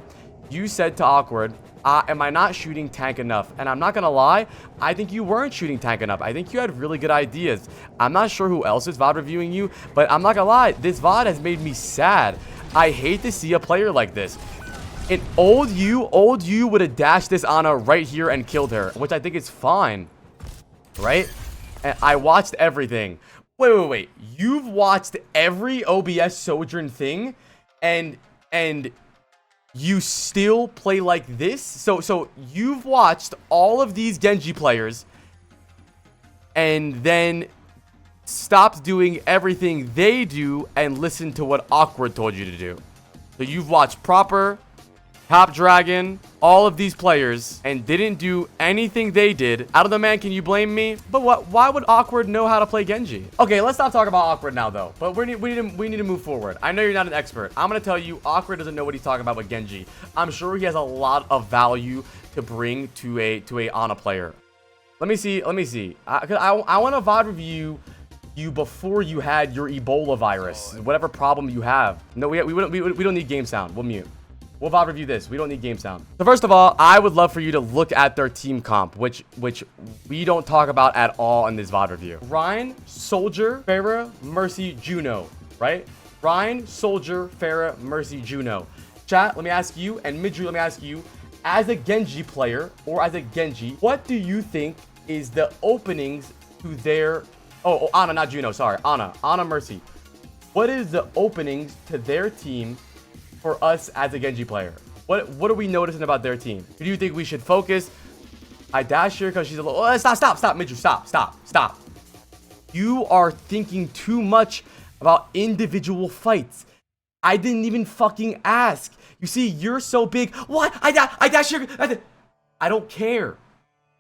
to Awkward, am I not shooting tank enough? And I'm not gonna lie, I think you weren't shooting tank enough. I think you had really good ideas. I'm not sure who else is VOD reviewing you, but I'm not gonna lie, this VOD has made me sad. I hate to see a player like this. And old you would have dashed this Ana right here and killed her, which I think is fine, right? And I watched everything. Wait. You've watched every OBS Sojourn thing, and you still play like this? So you've watched all of these Genji players, and then stopped doing everything they do and listened to what Awkward told you to do. So you've watched Proper, Top Dragon, all of these players, and didn't do anything they did. Out of the man, can you blame me? But why would Awkward know how to play Genji? Okay, let's not talk about Awkward now, though. But we need to move forward. I know you're not an expert. I'm gonna tell you, Awkward doesn't know what he's talking about with Genji. I'm sure he has a lot of value to bring to a Ana player. Let me see. I want to VOD review you before you had your Ebola virus, whatever problem you have. No, we don't need game sound. We'll mute. We'll VOD review this. We don't need game sound. So first of all, I would love for you to look at their team comp, which we don't talk about at all in this VOD review. Ryan, Soldier, Pharah, Mercy, Juno, right? Ryan, Soldier, Pharah, Mercy, Juno. Chat, let me ask you, and Midru, let me ask you, as a Genji player, or as a Genji, what do you think is the openings to their... Oh, Ana, not Juno, sorry. Ana, Mercy. What is the openings to their team for us as a Genji player? What are we noticing about their team? Do you think we should focus? I dash here because she's a little... Oh, stop, Midru, stop. You are thinking too much about individual fights. I didn't even fucking ask. You see, you're so big. What? I dash here. I don't care.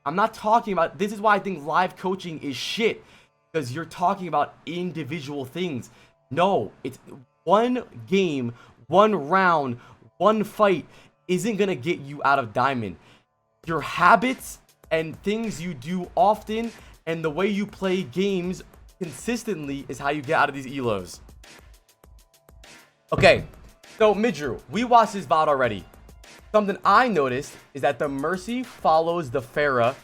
I'm not talking about... This is why I think live coaching is shit. Because you're talking about individual things. No, it's one game, one round, one fight isn't going to get you out of diamond. Your habits and things you do often and the way you play games consistently is how you get out of these elos. Okay, so Midru, we watched this VOD already. Something I noticed is that the Mercy follows the Pharah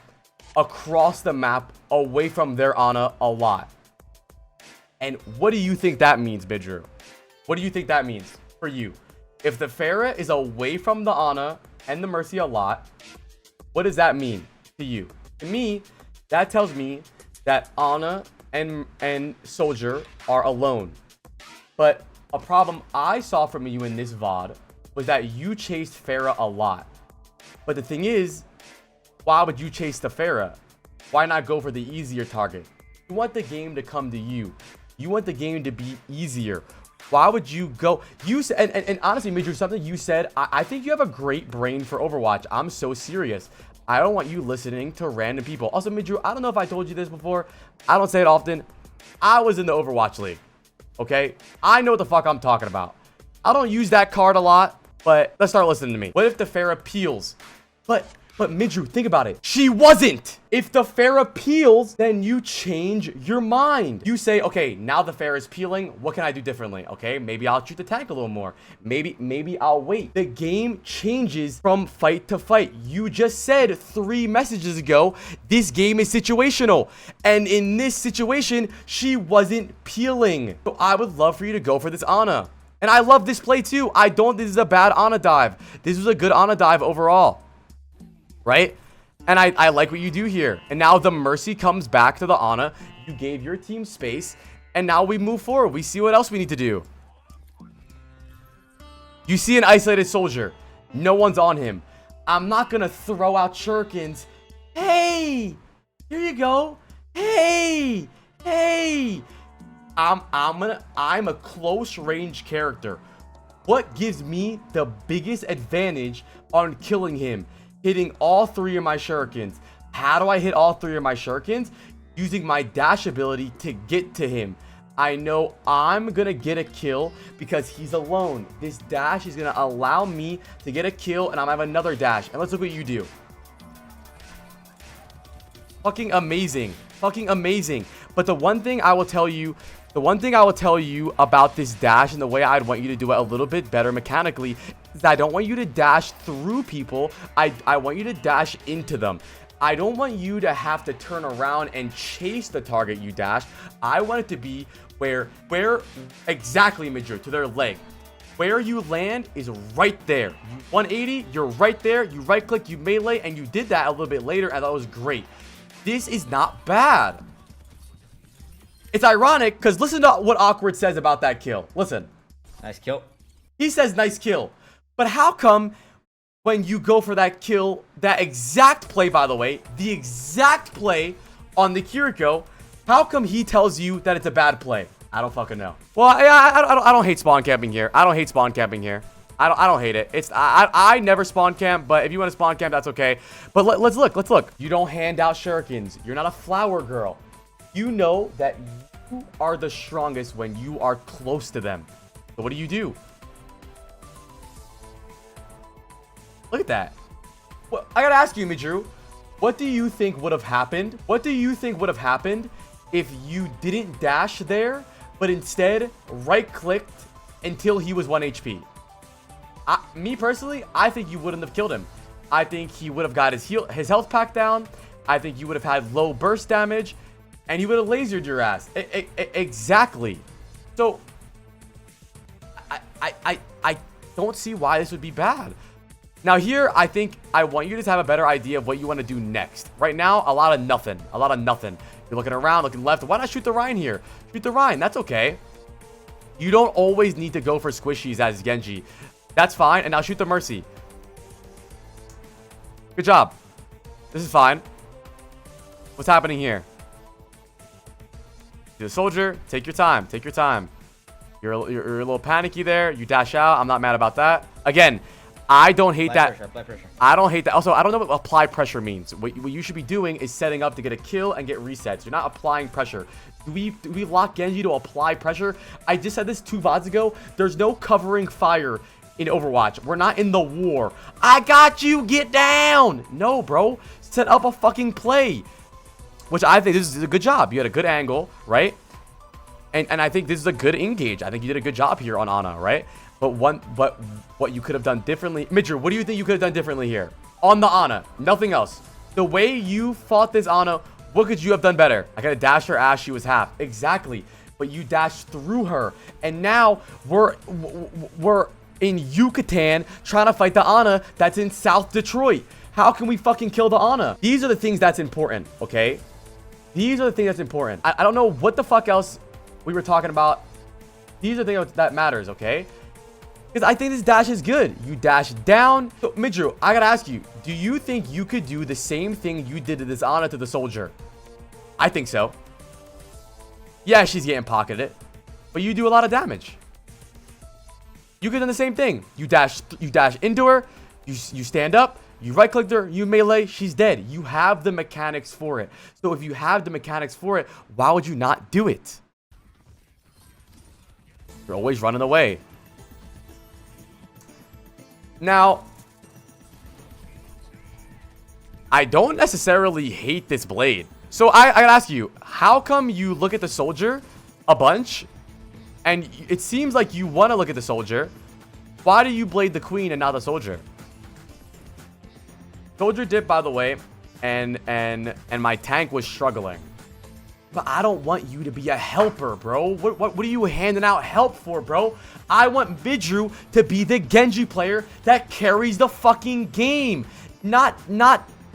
across the map away from their Ana a lot. And what do you think that means, Midru? What do you think that means for you? If the Pharah is away from the Ana and the Mercy a lot, what does that mean to you? To me, that tells me that Ana and Soldier are alone. But a problem I saw from you in this VOD was that you chased Pharah a lot. But the thing is, why would you chase the Pharah? Why not go for the easier target? You want the game to come to you. You want the game to be easier. Why would you go? You said, and honestly, Midru, something you said, I think you have a great brain for Overwatch. I'm so serious. I don't want you listening to random people. Also, Midru, I don't know if I told you this before. I don't say it often. I was in the Overwatch League. Okay? I know what the fuck I'm talking about. I don't use that card a lot, but let's start listening to me. What if the Pharah peels? But Midru, think about it. She wasn't. If the Pharah peels, then you change your mind. You say, okay, now the Pharah is peeling. What can I do differently? Okay, maybe I'll shoot the tank a little more. Maybe I'll wait. The game changes from fight to fight. You just said 3 messages ago, this game is situational. And in this situation, she wasn't peeling. So I would love for you to go for this Ana. And I love this play too. I don't think this is a bad Ana dive. This was a good Ana dive overall. Right? And I like what you do here. And now the Mercy comes back to the Ana. You gave your team space. And now we move forward. We see what else we need to do. You see an isolated Soldier. No one's on him. I'm not going to throw out shurikens. Hey! Here you go. Hey! Hey! I'm a close range character. What gives me the biggest advantage on killing him? Hitting all 3 of my shurikens. How do I hit all 3 of my shurikens? Using my dash ability to get to him. I know I'm gonna get a kill because he's alone. This dash is gonna allow me to get a kill, and I'm gonna have another dash. And let's look what you do. Fucking amazing. Fucking amazing. But the one thing I will tell you about this dash and the way I'd want you to do it a little bit better mechanically is I don't want you to dash through people. I want you to dash into them. I don't want you to have to turn around and chase the target you dash. I want it to be where exactly, Midru, to their leg. Where you land is right there. You 180, you're right there. You right click, you melee, and you did that a little bit later, and that was great. This is not bad. It's ironic because listen to what Awkward says about that kill. Listen. Nice kill. He says nice kill. But how come when you go for that kill, that exact play, by the way, the exact play on the Kiriko, how come he tells you that it's a bad play? I don't fucking know. Well, I don't hate spawn camping here. I don't hate spawn camping here. I don't hate it. I never spawn camp, but if you want to spawn camp, that's okay. But let's look. You don't hand out shurikens. You're not a flower girl. You know that you are the strongest when you are close to them. So what do? Look at that. Well, I gotta ask you, Midru, what do you think would have happened? What do you think would have happened if you didn't dash there, but instead right-clicked until he was 1 HP? Me personally, I think you wouldn't have killed him. I think he would have got his health pack down. I think you would have had low burst damage, and he would have lasered your ass. Exactly. So I don't see why this would be bad. Now here, I think I want you to have a better idea of what you want to do next. Right now, a lot of nothing. You're looking around, looking left. Why not shoot the Rhine here? Shoot the Rhine. That's okay. You don't always need to go for squishies as Genji. That's fine. And now shoot the Mercy. Good job. This is fine. What's happening here? The Soldier, take your time. Take your time. You're a little panicky there. You dash out. I'm not mad about that. Again, I don't hate that. Apply pressure. I don't hate that. Also, I don't know what apply pressure means. What you should be doing is setting up to get a kill and get resets. You're not applying pressure. Do we lock Genji to apply pressure? I just said this 2 VODs ago. There's no covering fire in Overwatch. We're not in the war. I got you. Get down. No, bro. Set up a fucking play. Which I think this is a good job. You had a good angle, right? And I think this is a good engage. I think you did a good job here on Ana, right? But what you could have done differently, Midger, what do you think you could have done differently here on the Ana? Nothing else. The way you fought this Ana, what could you have done better? I gotta dash her as she was half. Exactly. But you dashed through her, and now we're in Yucatan trying to fight the Ana that's in South Detroit. How can we fucking kill the Ana? These are the things that's important, okay? These are the things that's important. I don't know what the fuck else we were talking about. These are the things that matters, okay? Because I think this dash is good. You dash down. So, Midru, I gotta ask you, do you think you could do the same thing you did to this Ana to the soldier? I think so. Yeah, she's getting pocketed, but you do a lot of damage. You could do the same thing. You dash into her, you stand up, you right click her, you melee, she's dead. You have the mechanics for it. So if you have the mechanics for it, why would you not do it? You're always running away. Now, I don't necessarily hate this blade. So I gotta ask you, how come you look at the soldier a bunch and it seems like you want to look at the soldier? Why do you blade the queen and not the soldier? Soldier dip, by the way, and my tank was struggling. But I don't want you to be a helper, bro. What are you handing out help for, bro? I want Vidru to be the Genji player that carries the fucking game. Not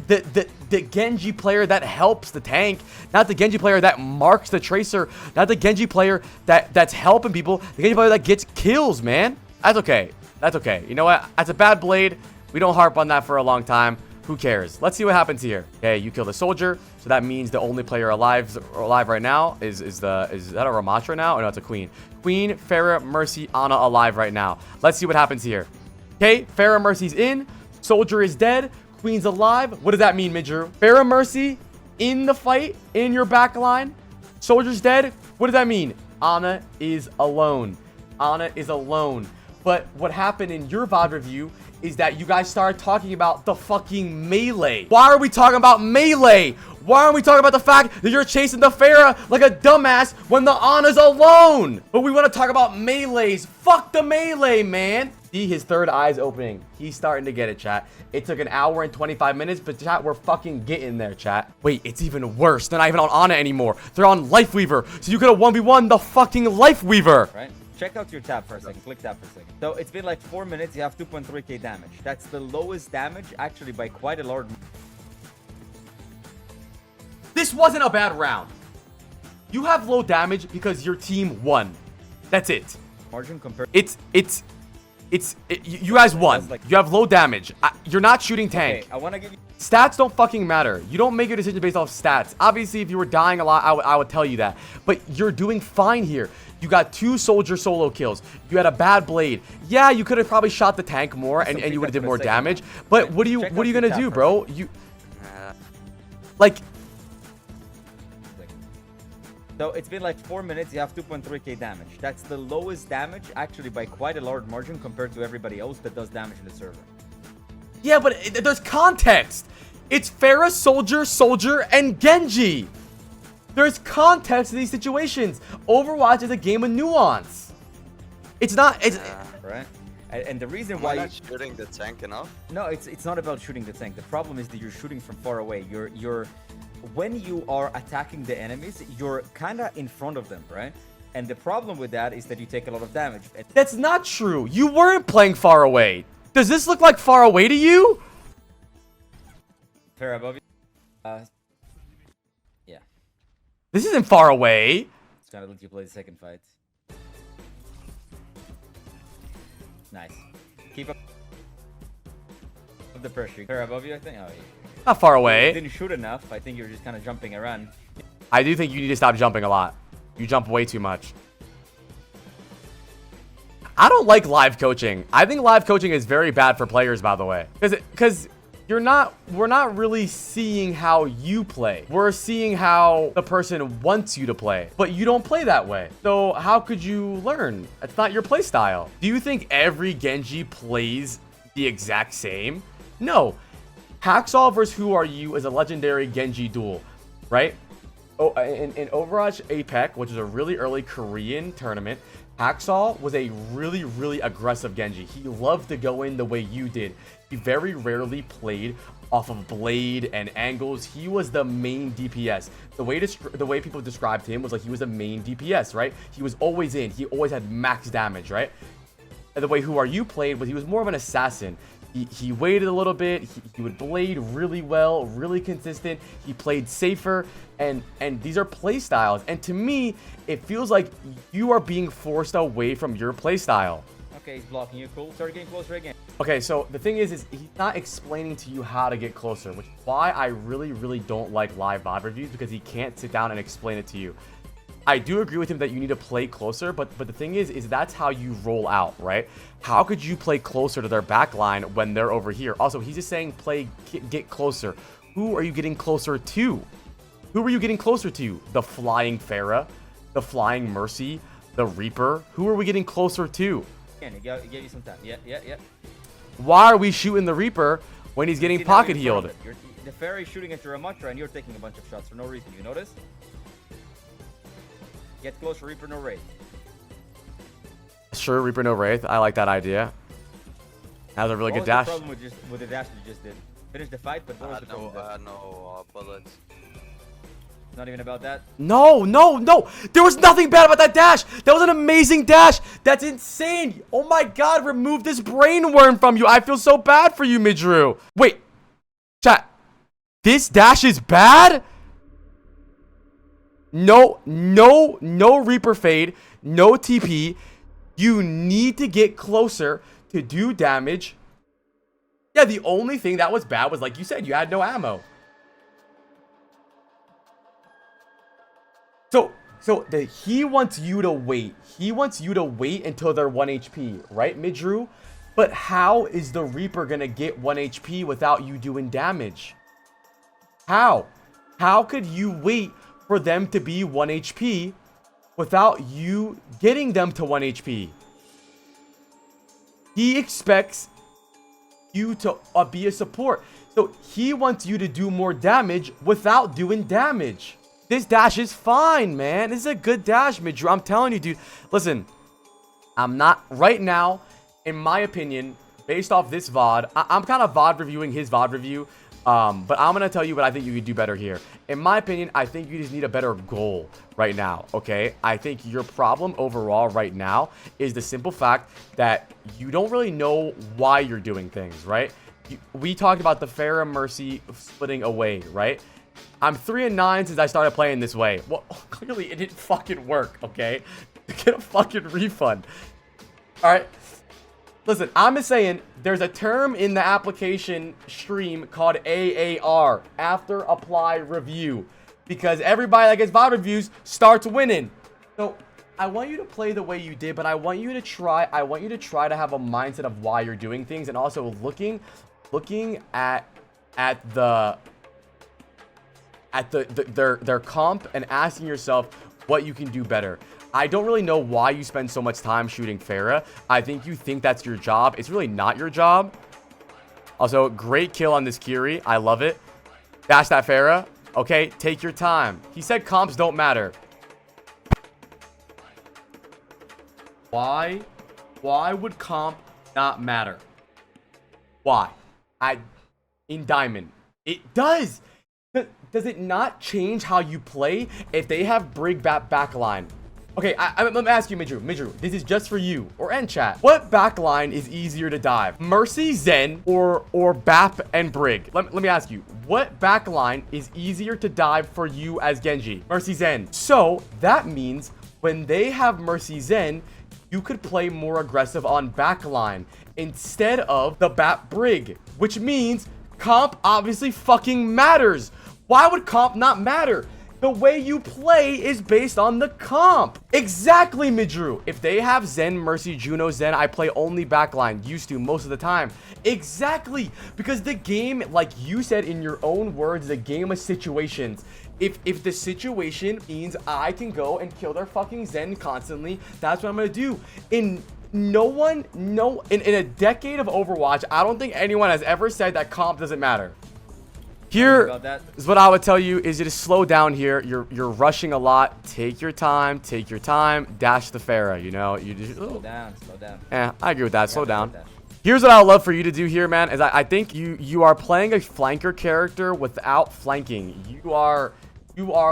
the Genji player that helps the tank. Not the Genji player that marks the tracer. Not the Genji player that's helping people. The Genji player that gets kills, man. That's okay. That's okay. You know what? That's a bad blade. We don't harp on that for a long time. Who cares? Let's see what happens here. Okay, you kill the soldier, so that means the only player alive right now is that a Ramatra now? Or no, it's a queen. Queen, Pharah, Mercy, Ana alive right now. Let's see what happens here. Okay, Pharah, Mercy's in. Soldier is dead. Queen's alive. What does that mean, Midru? Pharah, Mercy in the fight, in your back line. Soldier's dead. What does that mean? Ana is alone. Ana is alone. But what happened in your VOD review is that you guys started talking about the fucking melee. Why are we talking about melee? Why aren't we talking about the fact that you're chasing the Pharah like a dumbass when the Ana's alone? But we want to talk about melees. Fuck the melee, man. See, his third eye's opening. He's starting to get it, chat. It took an hour and 25 minutes, but chat, we're fucking getting there, chat. Wait, it's even worse. They're not even on Ana anymore. They're on Lifeweaver. So you could have 1v1 the fucking Lifeweaver. Right? Check out your tab for a second. Click tab for a second. So it's been like 4 minutes. You have 2.3k damage. That's the lowest damage, actually, by quite a large. This wasn't a bad round. You have low damage because your team won. That's it. Margin compared. You guys won. You have low damage. You're not shooting tank. Okay, I want to give you. Stats don't fucking matter. You don't make your decision based off stats. Obviously, if you were dying a lot, I would tell you that. But you're doing fine here. You got 2 soldier solo kills. You had a bad blade. Yeah, you could have probably shot the tank more and you would have did more damage. But what are you gonna do, bro? Like. So it's been like 4 minutes. You have 2.3k damage. That's the lowest damage, actually, by quite a large margin compared to everybody else that does damage in the server. Yeah, but there's context. It's Pharah, Soldier, and Genji. There's context to these situations. Overwatch is a game of nuance. It's not. Right. And the reason why you're not shooting the tank enough? No, it's not about shooting the tank. The problem is that you're shooting from far away. When you are attacking the enemies, you're kind of in front of them, right? And the problem with that is that you take a lot of damage. That's not true. You weren't playing far away. Does this look like far away to you? Fair above you. Yeah. This isn't far away. It's gonna let you play the second fight. Nice. Keep up the pressure. Fair above you, I think. Oh, yeah. Not far away. You didn't shoot enough. I think you're just kind of jumping around. I do think you need to stop jumping a lot. You jump way too much. I don't like live coaching. I think live coaching is very bad for players, by the way. Because we're not really seeing how you play. We're seeing how the person wants you to play. But you don't play that way. So how could you learn? It's not your play style. Do you think every Genji plays the exact same? No. Hacksaw versus Who Are You is a legendary Genji duel, right? in Overwatch APEC, which is a really early Korean tournament, Hacksaw was a really, really aggressive Genji. He loved to go in the way you did. He very rarely played off of blade and angles. He was the main DPS. The way people described him was like he was a main DPS, right? He was always in. He always had max damage, right? And the way Who Are You played was he was more of an assassin. He waited a little bit. He would blade really well, really consistent. He played safer, and these are play styles. And to me, it feels like you are being forced away from your play style. Okay, he's blocking you. Cool. Start getting closer again. Okay, so the thing is he's not explaining to you how to get closer, which is why I really, really don't like live VOD reviews, because he can't sit down and explain it to you. I do agree with him that you need to play closer, but the thing is that's how you roll out, right? How could you play closer to their backline when they're over here? Also, he's just saying get closer. Who are you getting closer to? Who are you getting closer to? The flying Pharah, the flying Mercy, the Reaper. Who are we getting closer to? Again, he gave you some time. Yeah. Why are we shooting the Reaper when he's getting pocket healed? The Pharah is shooting at your Ramattra and you're taking a bunch of shots for no reason. You notice? Get closer, Reaper, no Wraith. Sure, Reaper, no Wraith. I like that idea. That was a really good dash. What was the problem with the dash you just did? Finish the fight, but what was the problem? I had no bullets. It's not even about that. No. There was nothing bad about that dash. That was an amazing dash. That's insane. Oh my god, remove this brain worm from you. I feel so bad for you, Midru. Wait. Chat. This dash is bad? No Reaper fade, no TP. You need to get closer to do damage. Yeah, the only thing that was bad was, like you said, you had no ammo. So he wants you to wait. He wants you to wait until they're 1 HP, right, Midru? But how is the Reaper gonna get 1 HP without you doing damage? How? How could you wait for them to be 1 HP without you getting them to 1 HP? He expects you to be a support. So he wants you to do more damage without doing damage. This dash is fine, man. This is a good dash, Midru. I'm telling you, dude. Listen, I'm not right now, in my opinion, based off this VOD. I'm kind of VOD reviewing his VOD review. But I'm going to tell you what I think you could do better here. In my opinion, I think you just need a better goal right now, okay? I think your problem overall right now is the simple fact that you don't really know why you're doing things, right? We talked about the Pharah Mercy splitting away, right? I'm 3-9 since I started playing this way. Well, clearly it didn't fucking work, okay? Get a fucking refund. All right. Listen, I'm just saying, there's a term in the application stream called AAR, After Apply Review, because everybody that gets VOD reviews starts winning. So I want you to play the way you did, but I want you to try to have a mindset of why you're doing things, and also looking at their comp and asking yourself what you can do better. I don't really know why you spend so much time shooting Pharah. I think you think that's your job. It's really not your job. Also, great kill on this Kiri. I love it. Dash that Pharah. Okay, take your time. He said comps don't matter. Why would comp not matter? Why? In Diamond. It does. Does it not change how you play if they have Brig backline? Okay, let me ask you, Midru, this is just for you or end chat. What backline is easier to dive? Mercy, Zen, or Bap and Brig? Let me ask you, what backline is easier to dive for you as Genji? Mercy, Zen. So that means when they have Mercy, Zen, you could play more aggressive on backline instead of the Bap Brig, which means comp obviously fucking matters. Why would comp not matter? The way you play is based on the comp. Exactly, Midru. If they have Zen, Mercy, Juno, Zen, I play only backline. Used to most of the time. Exactly. Because the game, like you said in your own words, the game of situations. If the situation means I can go and kill their fucking Zen constantly, that's what I'm going to do. In a decade of Overwatch, I don't think anyone has ever said that comp doesn't matter. Here about that. is what I would tell you is you just slow down here. You're rushing a lot. Take your time. Take your time. Dash the Pharah, you know. You just Slow down. Slow down. Yeah, I agree with that. Slow down. Dash. Here's what I would love for you to do here, man, is I think you are playing a flanker character without flanking. You are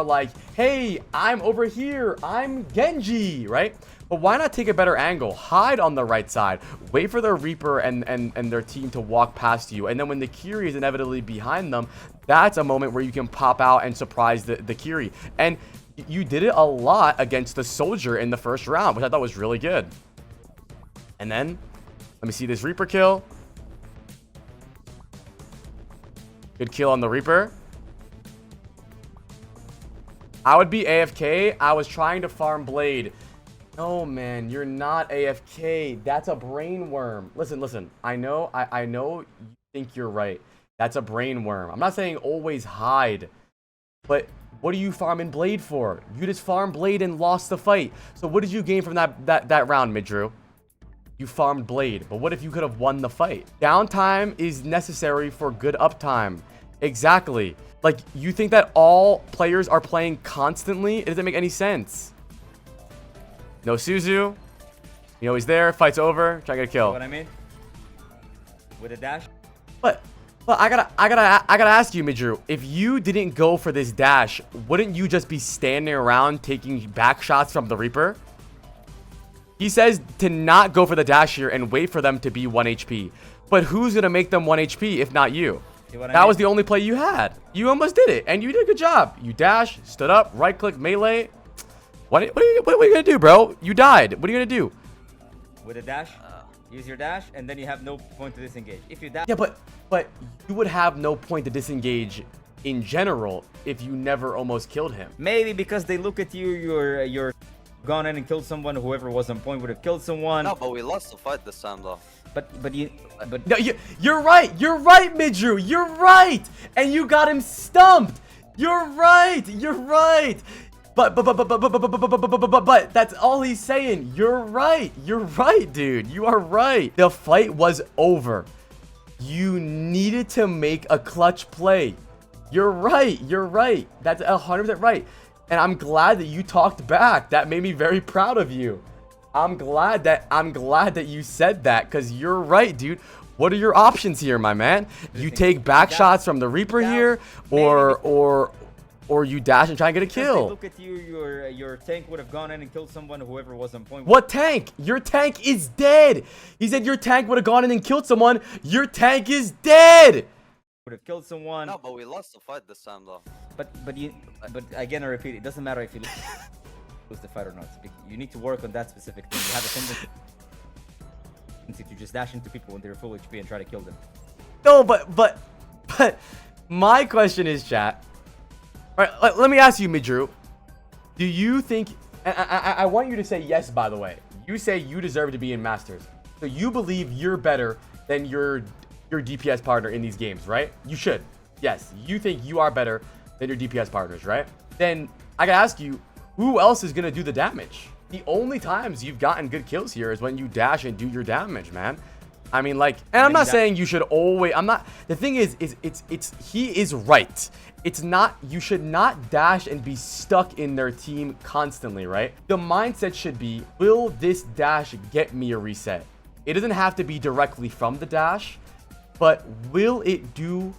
like, hey, I'm over here. I'm Genji, right? But why not take a better angle? Hide on the right side. Wait for the Reaper and their team to walk past you. And then when the Kiri is inevitably behind them, that's a moment where you can pop out and surprise the Kiri. And you did it a lot against the Soldier in the first round, which I thought was really good. And then, let me see this Reaper kill. Good kill on the Reaper. I would be AFK. I was trying to farm Blade. No, man, you're not AFK. That's a brain worm. Listen. I know you think you're right. That's a brain worm. I'm not saying always hide. But what are you farming Blade for? You just farmed Blade and lost the fight. So what did you gain from that round, Midrew? You farmed Blade. But what if you could have won the fight? Downtime is necessary for good uptime. Exactly. Like, you think that all players are playing constantly? It doesn't make any sense. No Suzu. You know he's there. Fight's over. Try to get a kill. You know what I mean? With a dash. But I gotta ask you, Midrew. If you didn't go for this dash, wouldn't you just be standing around taking back shots from the Reaper? He says to not go for the dash here and wait for them to be 1 HP. But who's gonna make them 1 HP if not you? That was the only play you had. You almost did it, and you did a good job. You dash, stood up, right click, melee. What are you gonna do, bro? You died. What are you gonna do? With a dash, use your dash, and then you have no point to disengage. If you dash, Yeah, but you would have no point to disengage in general if you never almost killed him. maybe because they look at you, you're gone in and killed someone. Whoever was on point would have killed someone. No, but we lost the fight this time though. But No, you're right. You're right, Midrew. You're right. And you got him stumped. You're right. You're right. But that's all he's saying. You're right. You're right, dude. You are right. The fight was over. You needed to make a clutch play. You're right. You're right. That's 100% right. And I'm glad that you talked back. That made me very proud of you. I'm glad that you said that, because you're right, dude. What are your options here, my man? You take back shots from the Reaper here, or you dash and try and get a kill. Look at you, your tank would have gone in and killed someone. Whoever was on point. What tank? Your tank is dead. He said your tank would have gone in and killed someone. Your tank is dead. Would have killed someone. No, but we lost the fight this time though. But again, I repeat, it doesn't matter if you lose the fight or not. You need to work on that specific thing. You have a tendency to just dash into people when they're full HP and try to kill them. No, but my question is, chat. All right, let me ask you, Midrew. Do you think? And I want you to say yes. By the way, you say you deserve to be in Masters, so you believe you're better than your DPS partner in these games, right? You should. Yes, you think you are better than your DPS partners, right? Then I gotta ask you, who else is gonna do the damage? The only times you've gotten good kills here is when you dash and do your damage, man. I mean, like, and I'm not saying you should always. I'm not. The thing is he is right. It's not. You should not dash and be stuck in their team constantly, right? The mindset should be, will this dash get me a reset? It doesn't have to be directly from the dash, but will it do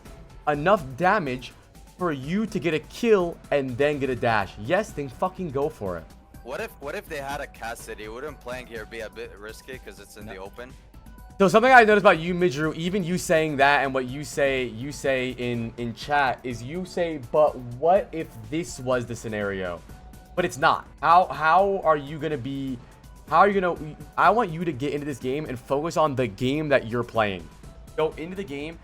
enough damage for you to get a kill and then get a dash? Yes, then fucking go for it. What if they had a Cassidy? Wouldn't playing here be a bit risky because it's in the open? So something I noticed about you, Midrew, even you saying that and what you say in chat is you say, but what if this was the scenario? But it's not. How are you gonna be? How are you gonna? I want you to get into this game and focus on the game that you're playing. Go into the game,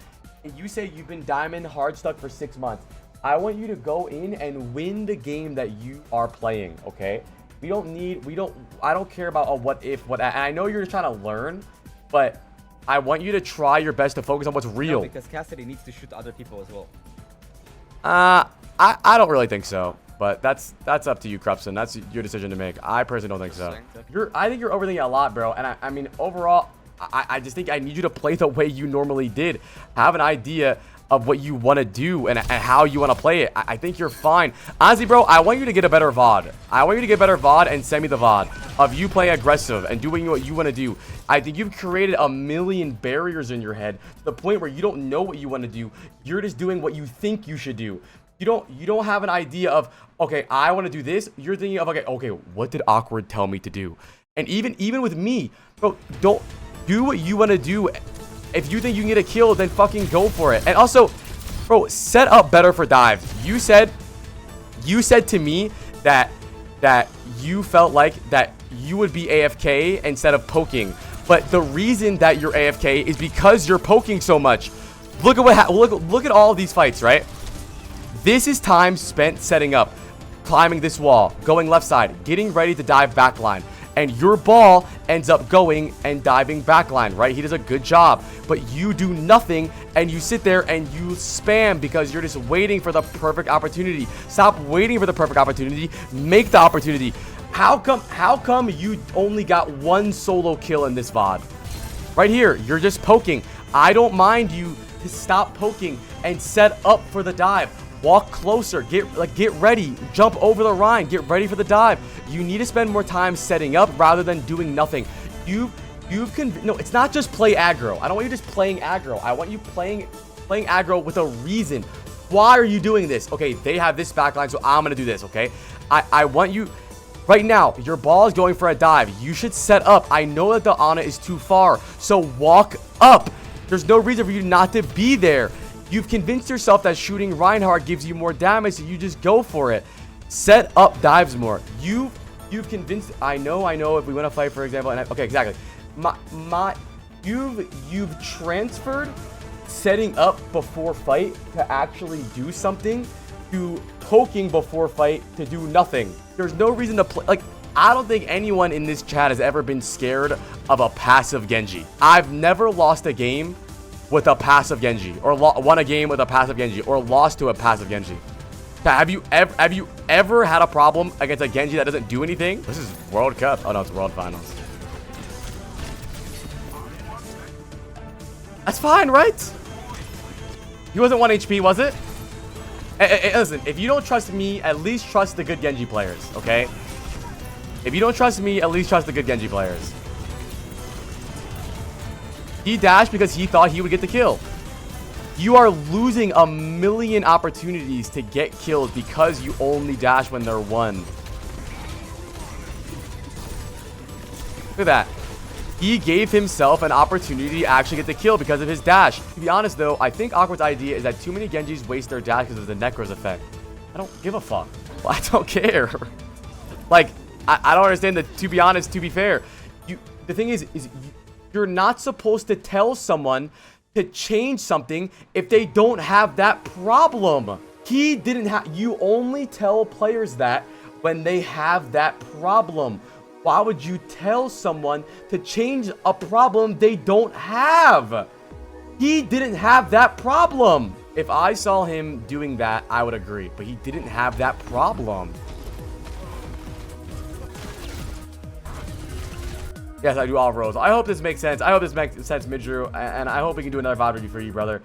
and you say you've been diamond hard stuck for 6 months. I want you to go in and win the game that you are playing. Okay? I don't care about a what if, what. I know you're just trying to learn, but I want you to try your best to focus on what's real. No, because Cassidy needs to shoot other people as well. I don't really think so, but that's up to you, Krupson. That's your decision to make. I personally don't think so. I think you're overthinking a lot, bro. And I mean, overall, I just think I need you to play the way you normally did. Have an idea of what you want to do and how you want to play it. I think you're fine. Honestly, bro, I want you to get a better VOD. I want you to get better VOD and send me the VOD of you playing aggressive and doing what you want to do. I think you've created a million barriers in your head to the point where you don't know what you want to do. You're just doing what you think you should do. You don't have an idea of, okay, I want to do this. You're thinking of, okay, what did Awkward tell me to do? And even with me, bro, don't do what you want to do. If you think you can get a kill, then fucking go for it. And also, bro, set up better for dives. You said to me that you felt like that you would be AFK instead of poking. But the reason that you're AFK is because you're poking so much. Look at look at all of these fights, right? This is time spent setting up, climbing this wall, going left side, getting ready to dive backline. And your ball ends up going and diving backline, right? He does a good job. But you do nothing, and you sit there and you spam because you're just waiting for the perfect opportunity. Stop waiting for the perfect opportunity. Make the opportunity. How come you only got one solo kill in this VOD? Right here, you're just poking. I don't mind you to stop poking and set up for the dive. Walk closer, get ready, jump over the Rhine, get ready for the dive. You need to spend more time setting up rather than doing nothing. No, it's not just play aggro. I don't want you just playing aggro. I want you playing aggro with a reason. Why are you doing this? Okay, they have this backline, so I'm gonna do this, okay? I want you, right now, your ball is going for a dive. You should set up. I know that the Ana is too far, so walk up. There's no reason for you not to be there. You've convinced yourself that shooting Reinhardt gives you more damage, so you just go for it. Set up dives more. You've convinced. I know. If we win a fight, for example, and okay, exactly. You've transferred setting up before fight to actually do something, to poking before fight to do nothing. There's no reason to play. Like, I don't think anyone in this chat has ever been scared of a passive Genji. I've never lost a game with a passive Genji, or won a game with a passive Genji, or lost to a passive Genji. Have you ever had a problem against a Genji that doesn't do anything? This is World Cup. Oh no, it's World Finals. That's fine, right? He wasn't 1 HP, was it? Listen, if you don't trust me, at least trust the good Genji players, okay? If you don't trust me, at least trust the good Genji players. He dashed because he thought he would get the kill. You are losing a million opportunities to get kills because you only dash when they're one. Look at that. He gave himself an opportunity to actually get the kill because of his dash. To be honest, though, I think Awkward's idea is that too many Genjis waste their dash because of the Necros effect. I don't give a fuck. Well, I don't care. Like, I don't understand that, to be honest, to be fair. The thing is you're not supposed to tell someone to change something if they don't have that problem. He didn't have. You only tell players that when they have that problem. Why would you tell someone to change a problem they don't have? He didn't have that problem. If I saw him doing that, I would agree. But he didn't have that problem. Yes, I do all roles. I hope this makes sense. I hope this makes sense, Midru. And I hope we can do another VOD review for you, brother.